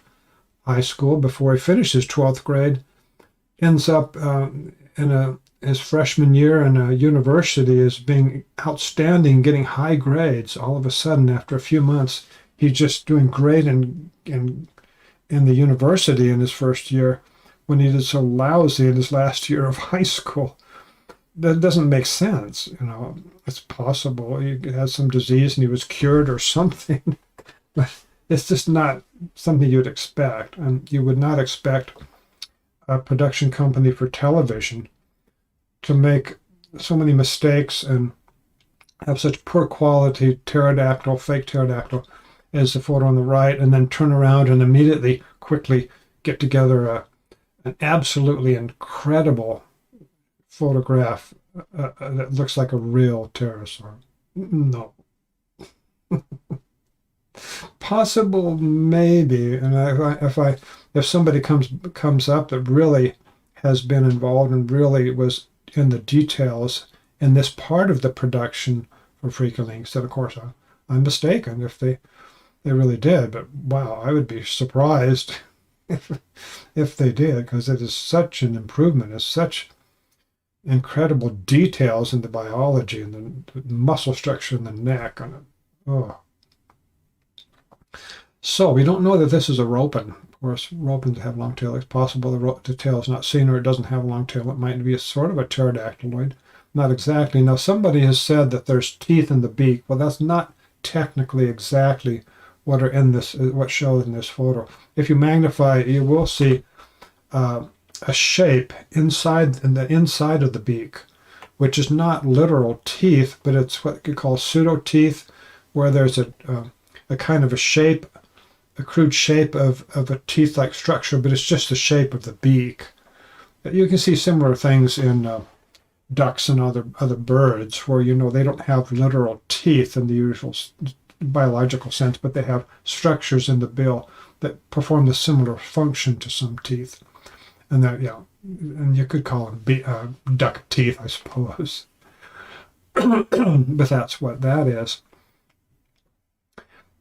[SPEAKER 1] high school before he finishes 12th grade, ends up in his freshman year in a university as being outstanding, getting high grades. All of a sudden, after a few months, he's just doing great in the university in his first year when he did so lousy in his last year of high school. That doesn't make sense. It's possible he has some disease and he was cured or something, but it's just not something you'd expect. And you would not expect a production company for television to make so many mistakes and have such poor quality pterodactyl, fake pterodactyl, as the photo on the right, and then turn around and immediately, quickly get together an absolutely incredible photograph that looks like a real pterosaur. No. Possible, maybe. And if somebody comes up that really has been involved and really was in the details in this part of the production for Freaky Links, that of course I'm mistaken if they really did. But wow, I would be surprised if they did, because it is such an improvement. It's such incredible details in the biology and the muscle structure in the neck. So we don't know that this is a Ropen. Of course, Ropens have long tail. It's possible the tail is not seen or it doesn't have a long tail. It might be a sort of a pterodactyloid. Not exactly. Now, somebody has said that there's teeth in the beak. Well, that's not technically exactly what shows in this photo. If you magnify, you will see a shape inside in the inside of the beak, which is not literal teeth, but it's what you call pseudo teeth, where there's a kind of a shape, a crude shape of a teeth-like structure, but it's just the shape of the beak. You can see similar things in ducks and other birds, where they don't have literal teeth in the usual biological sense, but they have structures in the bill that perform the similar function to some teeth. And that, and you could call them duck teeth, I suppose. But that's what that is.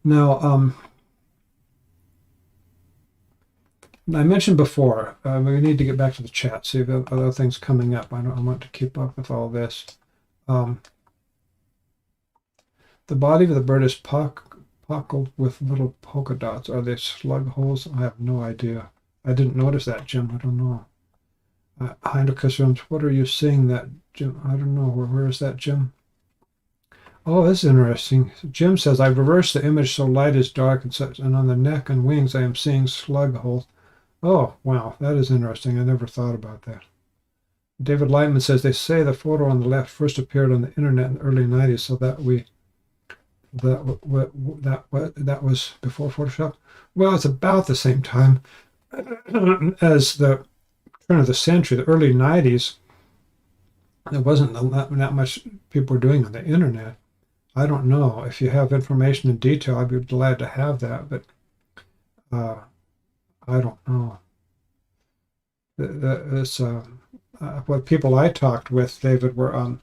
[SPEAKER 1] Now, I mentioned before, we need to get back to the chat, see if there are other things coming up. I want to keep up with all this. The body of the bird is pockled with little polka dots. Are they slug holes? I have no idea. I didn't notice that, Jim. I don't know. Hydrocosms, what are you seeing that, Jim? I don't know. Where is that, Jim? Oh, this is interesting. Jim says, I've reversed the image so light is dark and such, and on the neck and wings I am seeing slug holes. Oh, wow. That is interesting. I never thought about that. David Lightman says, they say the photo on the left first appeared on the internet in the early 90s, so that was before Photoshop. Well, it's about the same time as the turn of the century, the early 90s. There wasn't that much people were doing on the internet. I don't know. If you have information in detail, I'd be glad to have that, but I don't know. What people I talked with, David, were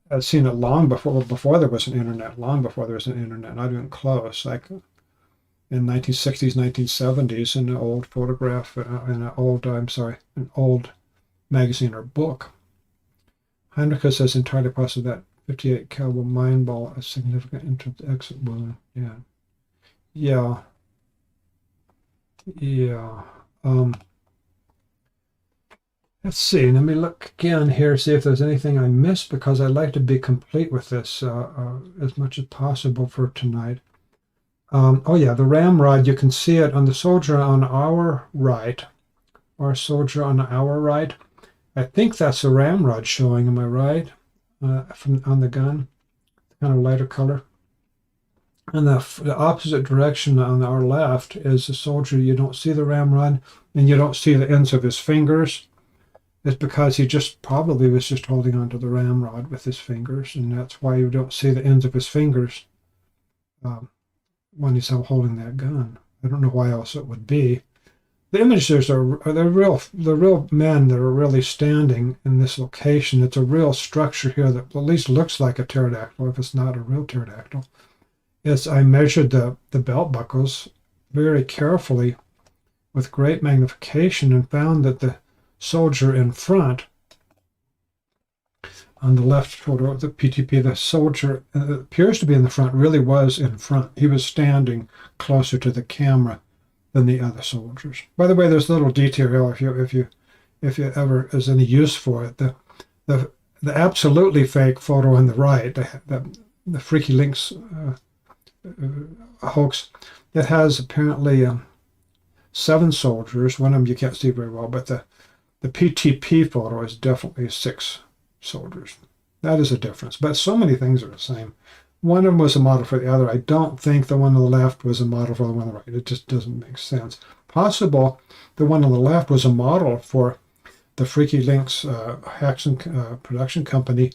[SPEAKER 1] I'd seen it long before there was an internet, not even close, like in 1960s, 1970s, in an old photograph, an old magazine or book. Heinrich says entirely possible that 58 caliber mine ball, a significant entrance exit wound. Yeah. Let's see. Let me look again here, see if there's anything I missed, because I'd like to be complete with this as much as possible for tonight. Oh yeah, the ramrod, you can see it on the soldier on our right, or soldier on our right. I think that's a ramrod showing, am I right? On the gun, kind of lighter color. And the opposite direction on our left is the soldier. You don't see the ramrod, and you don't see the ends of his fingers. It's because he probably was just holding onto the ramrod with his fingers, and that's why you don't see the ends of his fingers when he's holding that gun. I don't know why else it would be. The images are the real men that are really standing in this location. It's a real structure here that at least looks like a pterodactyl, if it's not a real pterodactyl. I measured the belt buckles very carefully with great magnification and found that the soldier in front, on the left photo of the PTP, the soldier appears to be in the front, really was in front. He was standing closer to the camera than the other soldiers. By the way, there's a little detail here if you ever is any use for it. The absolutely fake photo on the right, the Freaky Links hoax, it has apparently 7 soldiers. One of them you can't see very well, but the PTP photo is definitely 6 soldiers. That is a difference, but so many things are the same. One of them was a model for the other. I don't think the one on the left was a model for the one on the right. It just doesn't make sense. Possible the one on the left was a model for the Freaky Links production company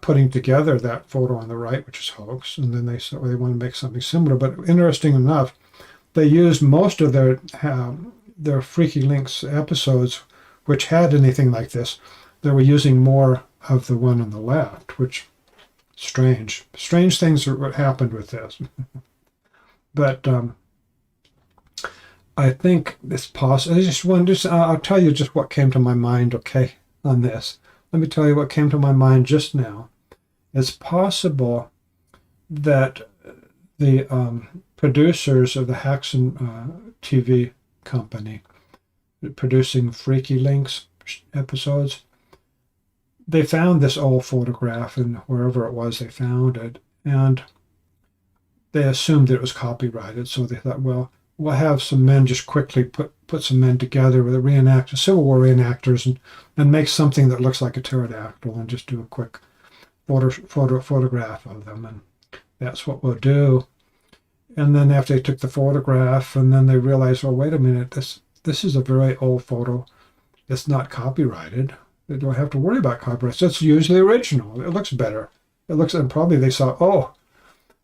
[SPEAKER 1] putting together that photo on the right, which is hoax, and then they want to make something similar. But interesting enough, they used most of their Freaky Links episodes, which had anything like this. They were using more of the one on the left, which strange things are what happened with this. But I think it's possible. I'll tell you just what came to my mind, okay, on this. Let me tell you what came to my mind just now. It's possible that the producers of the Haxon TV company producing Freaky Links episodes, they found this old photograph, and wherever it was they found it, and they assumed that it was copyrighted. So they thought, well, we'll have some men just quickly put some men together with a reenactor, Civil War reenactors, and make something that looks like a pterodactyl, and just do a quick photograph of them, and that's what we'll do. And then after they took the photograph, and then they realized, oh, wait a minute, this is a very old photo. It's not copyrighted. They don't have to worry about copyrights. Let's use the original. It looks better. It looks, and probably they saw, oh,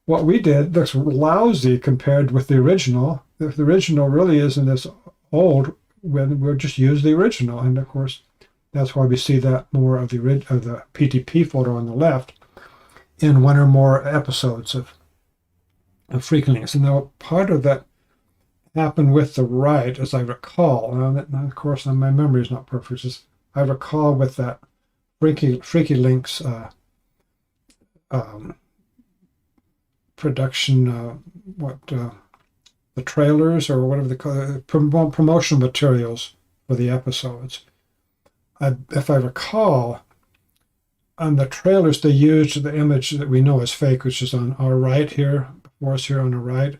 [SPEAKER 1] what we did looks lousy compared with the original. If the original really isn't this old, we'll just use the original. And of course, that's why we see that more of the PTP photo on the left in one or more episodes of Freaking Links. And now part of that happened with the right, as I recall. Now, of course, my memory is not perfect. Just, I recall with that Freaky Links production, the trailers or whatever they call it, promotional materials for the episodes. If I recall, on the trailers, they used the image that we know is fake, which is on our right here, before us here on the right,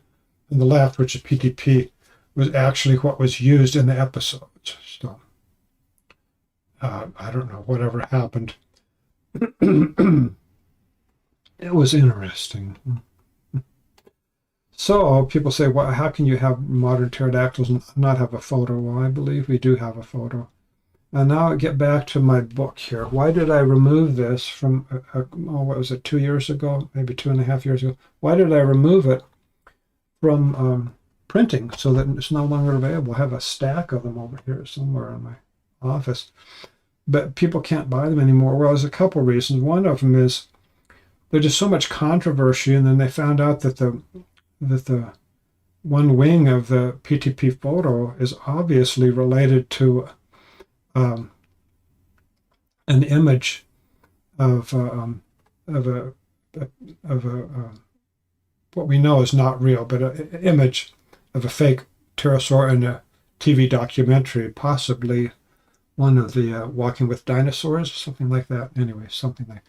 [SPEAKER 1] and the left, which is PTP, was actually what was used in the episodes. So, I don't know, whatever happened. It was interesting. So people say, well, how can you have modern pterodactyls and not have a photo? Well, I believe we do have a photo. And now I get back to my book here. Why did I remove this from, what was it, 2 years ago, maybe 2.5 years ago? Why did I remove it from printing so that it's no longer available? I have a stack of them over here somewhere in my office. But people can't buy them anymore. Well, there's a couple reasons. One of them is there's just so much controversy, and then they found out that the one wing of the PTP photo is obviously related to an image of what we know is not real, but an image of a fake pterosaur in a TV documentary, possibly one of the Walking with Dinosaurs, something like that. Anyway, something like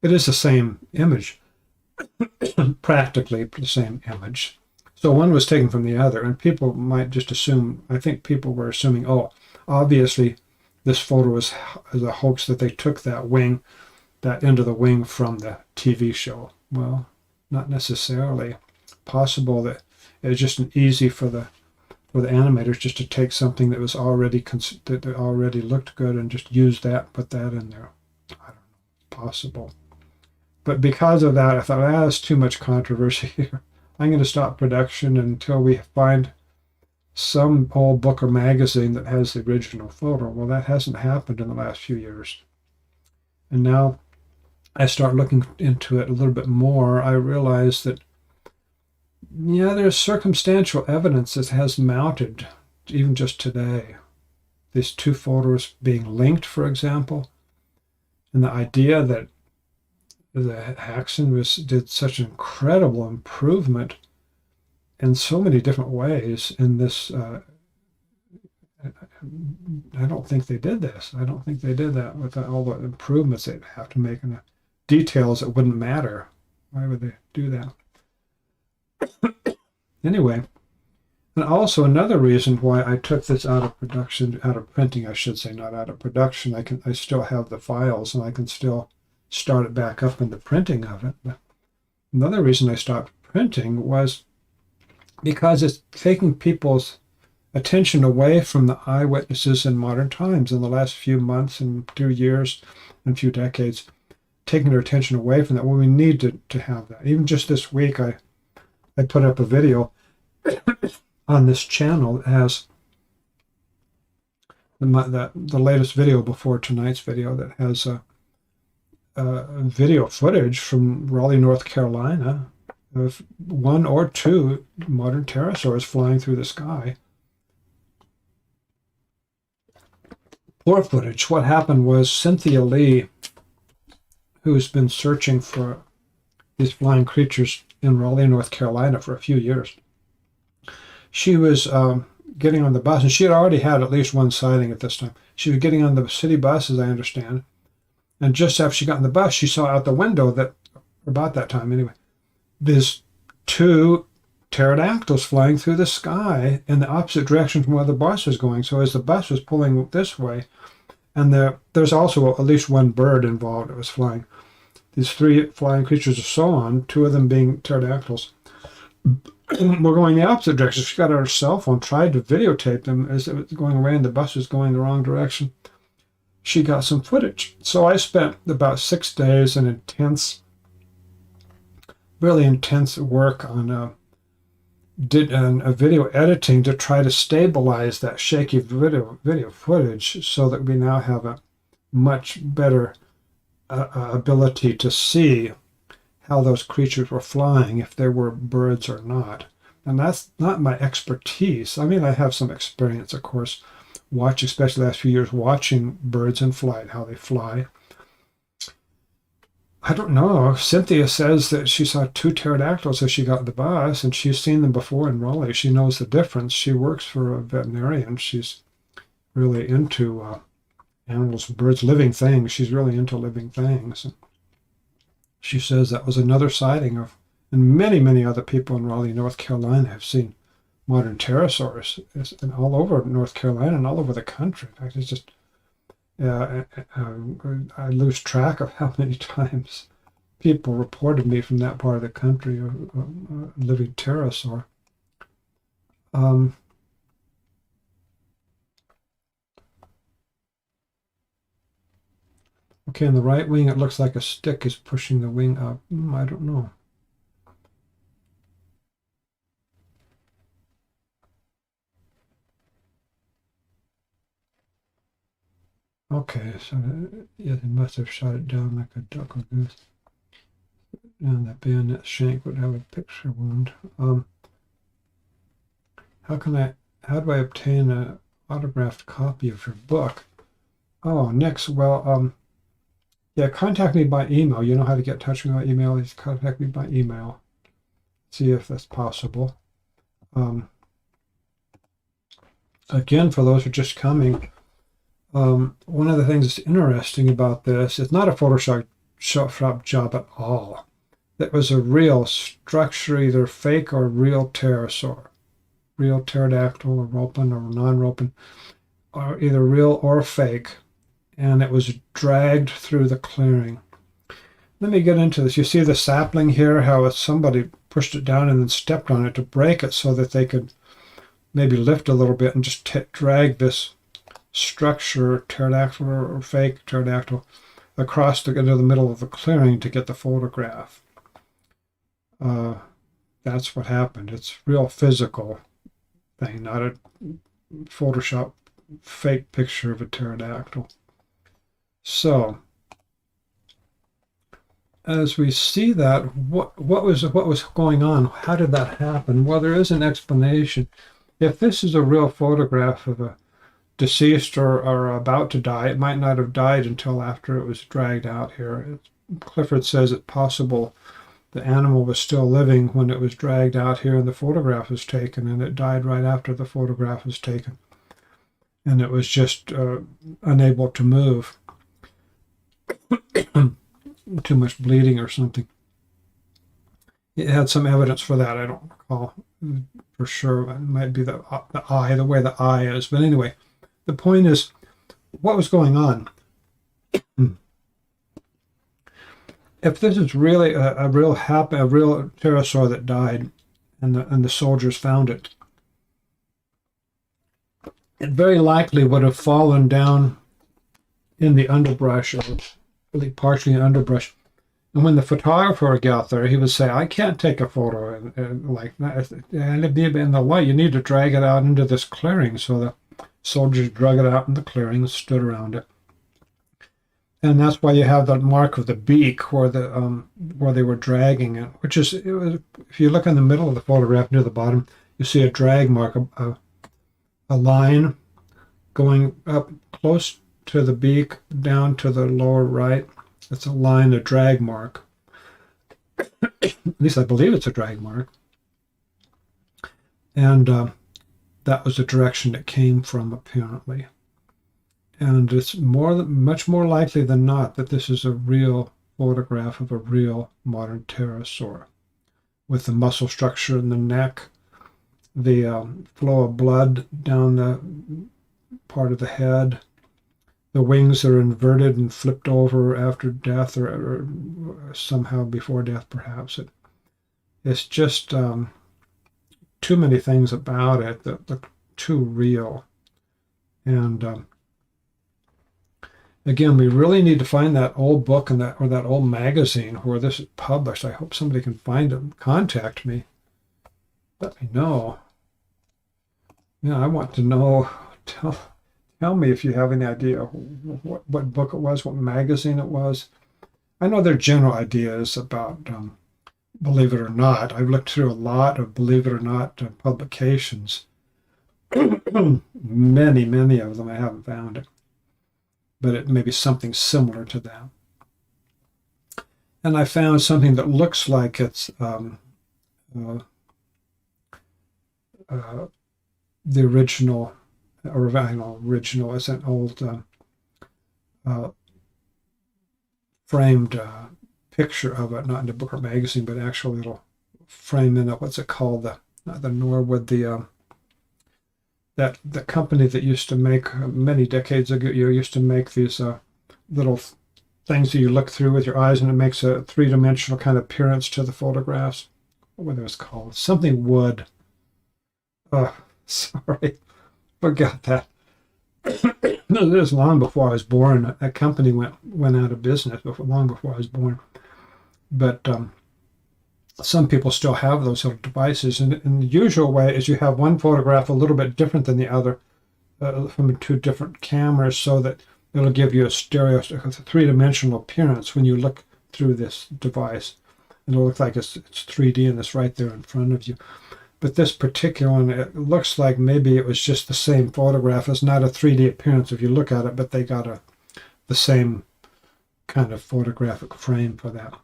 [SPEAKER 1] it is the same image, practically the same image. So one was taken from the other, and people might just assume, I think people were assuming, oh, obviously this photo is a hoax, that they took that end of the wing from the TV show. Well, not necessarily. Possible that it was just an easy for the animators just to take something that was already that already looked good and just use that, put that in there. I don't know. Possible. But because of that, I thought, that's too much controversy here. I'm going to stop production until we find some old book or magazine that has the original photo. Well, that hasn't happened in the last few years. And now I start looking into it a little bit more. I realize that, yeah, there's circumstantial evidence that has mounted, even just today. These two photos being linked, for example, and the idea that the Haxon did such incredible improvement in so many different ways in this. I don't think they did this. I don't think they did that with all the improvements they'd have to make in the details that wouldn't matter. Why would they do that? Anyway, and also another reason why I took this out of production, out of printing, I should say, not out of production. I still have the files, and I can still start it back up in the printing of it. But another reason I stopped printing was because it's taking people's attention away from the eyewitnesses in modern times in the last few months and 2 years and few decades, taking their attention away from that. Well, we need to have that. Even just this week, I put up a video on this channel that has the latest video before tonight's video that has video footage from Raleigh, North Carolina, of one or two modern pterosaurs flying through the sky. Poor footage. What happened was Cynthia Lee, who's been searching for these flying creatures in Raleigh, North Carolina for a few years, she was getting on the bus, and she had already had at least one sighting at this time. She was getting on the city bus, as I understand, and just after she got on the bus, she saw out the window that, about that time anyway, these two pterodactyls flying through the sky in the opposite direction from where the bus was going. So as the bus was pulling this way, and there's also at least one bird involved that was flying. These three flying creatures are so on, two of them being pterodactyls, were going the opposite direction. She got out her cell phone, tried to videotape them as it was going away and the bus was going the wrong direction. She got some footage. So I spent about 6 days in intense, really intense work on a video editing to try to stabilize that shaky video footage so that we now have a much better ability to see how those creatures were flying, if they were birds or not. And that's not my expertise. I mean, I have some experience, of course, especially the last few years, watching birds in flight, how they fly. I don't know. Cynthia says that she saw 2 pterodactyls as she got in the bus, and she's seen them before in Raleigh. She knows the difference. She works for a veterinarian. She's really into animals, birds, living things. She's really into living things. She says that was another sighting of, and many, many other people in Raleigh, North Carolina have seen modern pterosaurs and all over North Carolina and all over the country. In fact, it's just, I lose track of how many times people reported me from that part of the country a living pterosaur. Okay, in the right wing, it looks like a stick is pushing the wing up. I don't know. Okay, so yeah, they must have shot it down like a duck or goose. And that bayonet shank would have a picture wound. How do I obtain an autographed copy of your book? Oh, next, well, yeah, contact me by email. You know how to get in touch with me by email. Just contact me by email. See if that's possible. Again, for those who are just coming, one of the things that's interesting about this, it's not a Photoshop job at all. That was a real structure, either fake or real pterosaur, real pterodactyl or Ropen or non-Ropen, or either real or fake, and it was dragged through the clearing. Let me get into this. You see the sapling here, how somebody pushed it down and then stepped on it to break it so that they could maybe lift a little bit and just drag this structure, pterodactyl or fake pterodactyl, across into the middle of the clearing to get the photograph. That's what happened. It's real physical thing, not a Photoshop fake picture of a pterodactyl. So, as we see that, what was going on? How did that happen? Well, there is an explanation. If this is a real photograph of a deceased or about to die, it might not have died until after it was dragged out here. Clifford says it's possible the animal was still living when it was dragged out here and the photograph was taken, and it died right after the photograph was taken. And it was just unable to move. Too much bleeding or something. It had some evidence for that. I don't recall for sure. It might be the eye, the way the eye is. But anyway, the point is, what was going on? If this is really a real pterosaur that died, and the soldiers found it, it very likely would have fallen down in the underbrush, or really partially in underbrush. And when the photographer got there, he would say, "I can't take a photo like that. And in the light, you need to drag it out into this clearing." So the soldiers drug it out in the clearing and stood around it. And that's why you have the mark of the beak where they were dragging it, which is, if you look in the middle of the photograph near the bottom, you see a drag mark, a line going up close to the beak down to the lower right. It's a line, a drag mark. At least I believe it's a drag mark. And that was the direction it came from, apparently. And it's much more likely than not that this is a real photograph of a real modern pterosaur. with the muscle structure in the neck, the flow of blood down the part of the head, the wings are inverted and flipped over after death, or somehow before death, perhaps. It's just too many things about it that look too real. And again, we really need to find that old book and that old magazine where this is published. I hope somebody can find it. Contact me. Let me know. Yeah, I want to know. Tell me if you have any idea what book it was, what magazine it was. I know there are general ideas about believe it or not. I've looked through a lot of believe it or not publications. Many of them I haven't found it. But it may be something similar to that. And I found something that looks like it's the original, or original is an old framed picture of it, not in a book or magazine, but actual little frame in it. What's it called? Not the Norwood, the company that used to make many decades ago, you used to make these little things that you look through with your eyes, and it makes a three-dimensional kind of appearance to the photographs. What was it called? Something wood. Oh, sorry, forgot that. It was long before I was born. That company went out of business long before I was born. But some people still have those little devices, and the usual way is you have one photograph a little bit different than the other from two different cameras, so that it'll give you a three-dimensional appearance when you look through this device. It'll look like it's 3D and it's right there in front of you. But this particular one, it looks like maybe it was just the same photograph. It's not a 3D appearance if you look at it, but they got the same kind of photographic frame for that.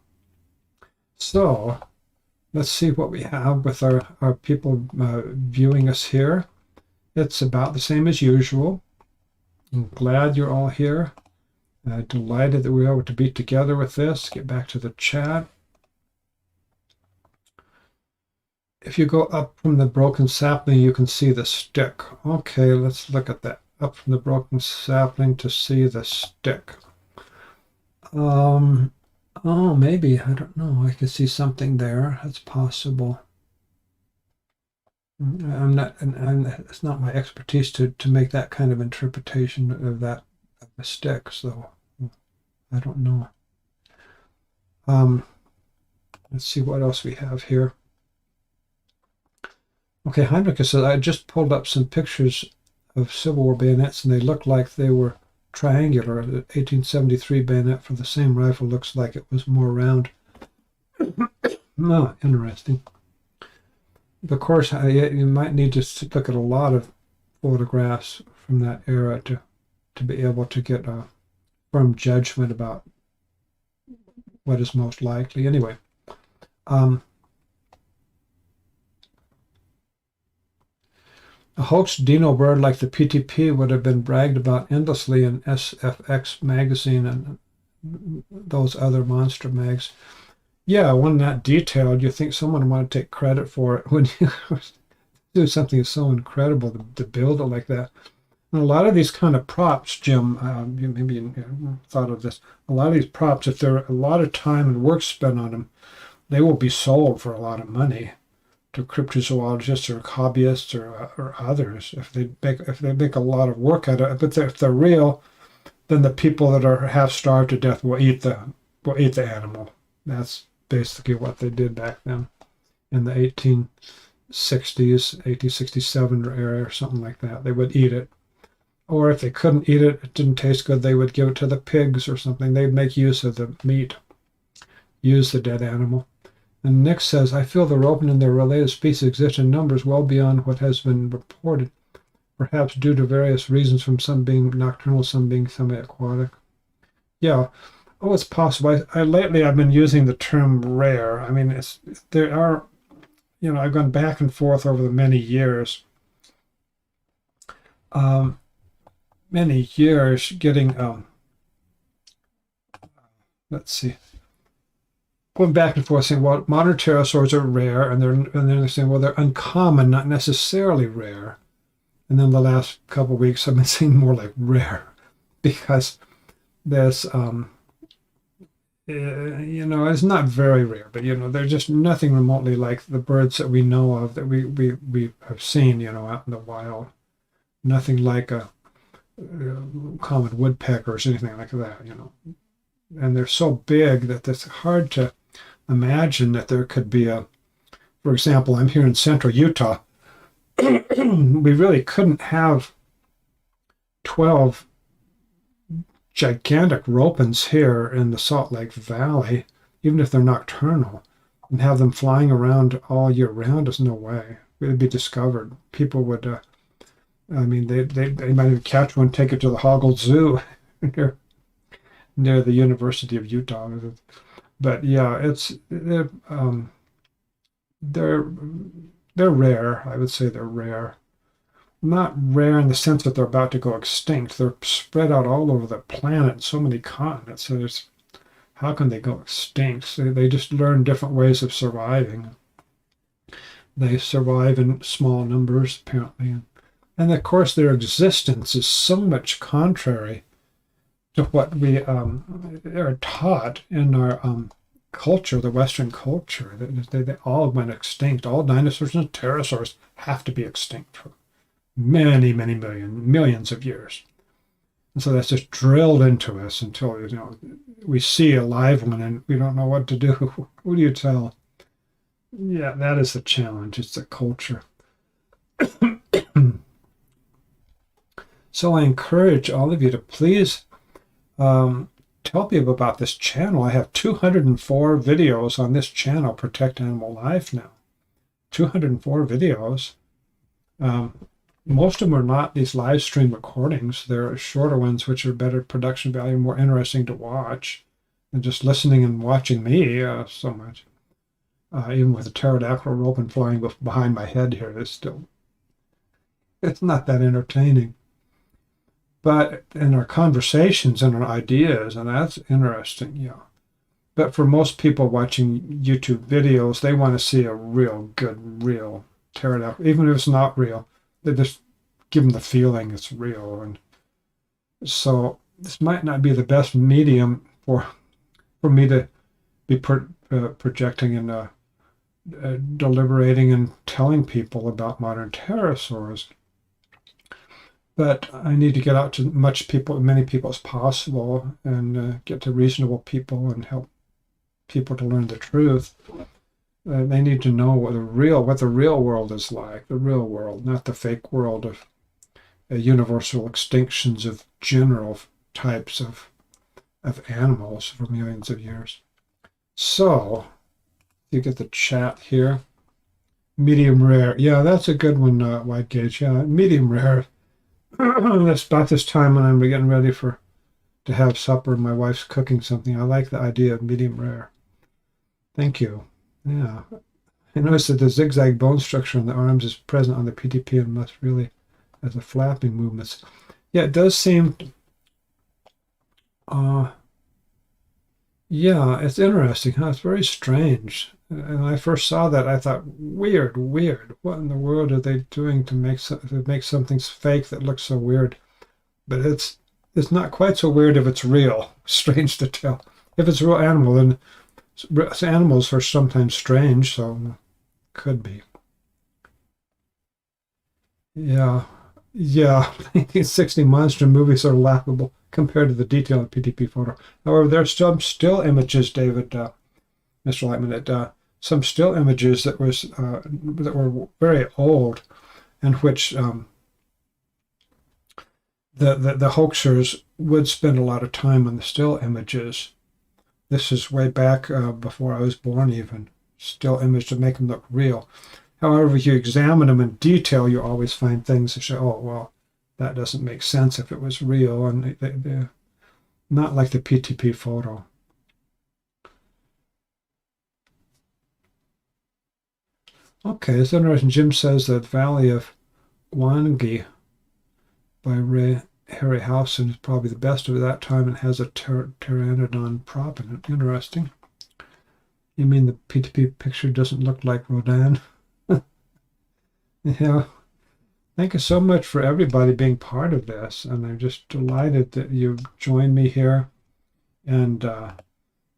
[SPEAKER 1] So let's see what we have with our people viewing us here. It's about the same as usual. I'm glad you're all here. Delighted that we were able to be together with this. Get back to the chat. If you go up from the broken sapling, you can see the stick. Okay, let's look at that. Up from the broken sapling to see the stick. Oh, maybe. I don't know. I can see something there. That's possible. It's not my expertise to make that kind of interpretation of the stick, so I don't know. Let's see what else we have here. Okay, Heinrich says, I just pulled up some pictures of Civil War bayonets, and they look like they were triangular. The 1873 bayonet for the same rifle looks like it was more round. Oh, interesting. Of course, you might need to look at a lot of photographs from that era to be able to get a firm judgment about what is most likely. Anyway, a hoax dino bird like the PTP would have been bragged about endlessly in SFX magazine and those other monster mags. Yeah, when that detailed, you think someone would take credit for it when you do something so incredible to build it like that. And a lot of these kind of props, Jim, maybe you thought of this, a lot of these props, if there are a lot of time and work spent on them, they will be sold for a lot of money to cryptozoologists or hobbyists or others if they make a lot of work out of it. But if they're real, then the people that are half starved to death will eat the animal. That's basically what they did back then in the 1860s, 1867 area or something like that. They would eat it. Or if they couldn't eat it, it didn't taste good, they would give it to the pigs or something. They'd make use of the meat, use the dead animal. And Nick says, I feel the Ropen and their related species exist in numbers well beyond what has been reported, perhaps due to various reasons, from some being nocturnal, some being semi-aquatic. Yeah, it's possible. Lately I've been using the term rare. I mean, there are, I've gone back and forth over the many years. Getting, let's see. going back and forth saying, well, modern pterosaurs are rare, and then they're saying, well, they're uncommon, not necessarily rare. And then the last couple of weeks, I've been saying more like rare, because there's, it's not very rare, but they're just nothing remotely like the birds that we know of, that we have seen, out in the wild. Nothing like a common woodpecker or anything like that, And they're so big that it's hard to imagine that there could be for example, I'm here in central Utah. We really couldn't have 12 gigantic ropens here in the Salt Lake Valley, even if they're nocturnal, and have them flying around all year round. There's no way. It would be discovered. People would, they might even catch one, take it to the Hoggle Zoo near the University of Utah. But yeah, they're rare. I would say they're rare. Not rare in the sense that they're about to go extinct. They're spread out all over the planet, so many continents. So how can they go extinct? They just learn different ways of surviving. They survive in small numbers, apparently. And of course, their existence is so much contrary to what we are taught in our culture, the Western culture. They all went extinct. All dinosaurs and pterosaurs have to be extinct for many, many millions of years. And so that's just drilled into us until we see a live one and we don't know what to do. Who do you tell? Yeah, that is the challenge. It's the culture. So I encourage all of you to please tell people about this channel. I have 204 videos on this channel, Protect Animal Life, now. 204 videos. Most of them are not these live stream recordings. They're shorter ones, which are better production value, more interesting to watch than just listening and watching me so much. Even with a pterodactyl ropen flying behind my head here, it's not that entertaining. But in our conversations and our ideas, and that's interesting, yeah. But for most people watching YouTube videos, they want to see a real pterodactyl, even if it's not real. They just give them the feeling it's real. And so this might not be the best medium for me to be projecting and deliberating and telling people about modern pterosaurs. But I need to get out to many people as possible, and get to reasonable people and help people to learn the truth. They need to know what the real world is like, the real world, not the fake world of universal extinctions of general types of animals for millions of years. So, you get the chat here. Medium rare. Yeah, that's a good one, Wide Gauge. Yeah, medium rare. That's about this time when I'm getting ready to have supper. My wife's cooking something. I like the idea of medium rare. Thank you. Yeah. I noticed that the zigzag bone structure on the arms is present on the PTP and must really as a flapping movements. Yeah, it does seem. Yeah, it's interesting, huh? It's very strange. And when I first saw that, I thought, weird. What in the world are they doing to make something fake that looks so weird? But it's not quite so weird if it's real. Strange to tell. If it's a real animal, then animals are sometimes strange, so could be. Yeah. 1960 monster movies are laughable compared to the detail in PTP photo. However, there are some still images, David, Mr. Lightman, some still images that were very old, and which the hoaxers would spend a lot of time on the still images. This is way back before I was born, even. Still image to make them look real. However, if you examine them in detail, you always find things that say, oh, well, that doesn't make sense if it was real, and they're not like the PTP photo. Okay, it's interesting. Jim says that Valley of Wangi by Harryhausen is probably the best of that time and has a pteranodon prop in it. Interesting. You mean the PTP picture doesn't look like Rodin? Yeah. Thank you so much for everybody being part of this. And I'm just delighted that you've joined me here. And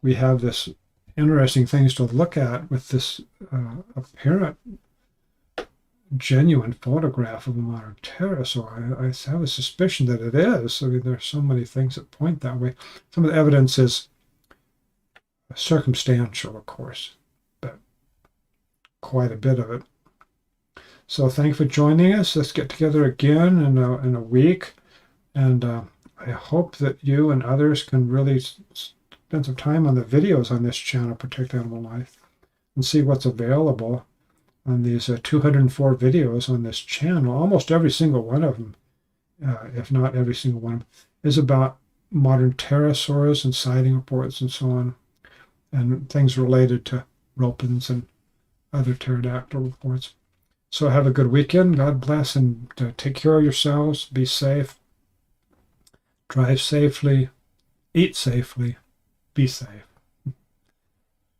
[SPEAKER 1] we have this interesting things to look at with this apparent genuine photograph of a modern pterosaur. I have a suspicion that it is. I mean, there's so many things that point that way. Some of the evidence is circumstantial, of course, but quite a bit of it. So thanks for joining us. Let's get together again in a week. And I hope that you and others can really spend some time on the videos on this channel, Protect Animal Life, and see what's available on these 204 videos on this channel. Almost every single one of them, if not every single one, is about modern pterosaurs and sighting reports and so on, and things related to Ropens and other pterodactyl reports. So have a good weekend. God bless, and take care of yourselves. Be safe. Drive safely. Eat safely. Be safe.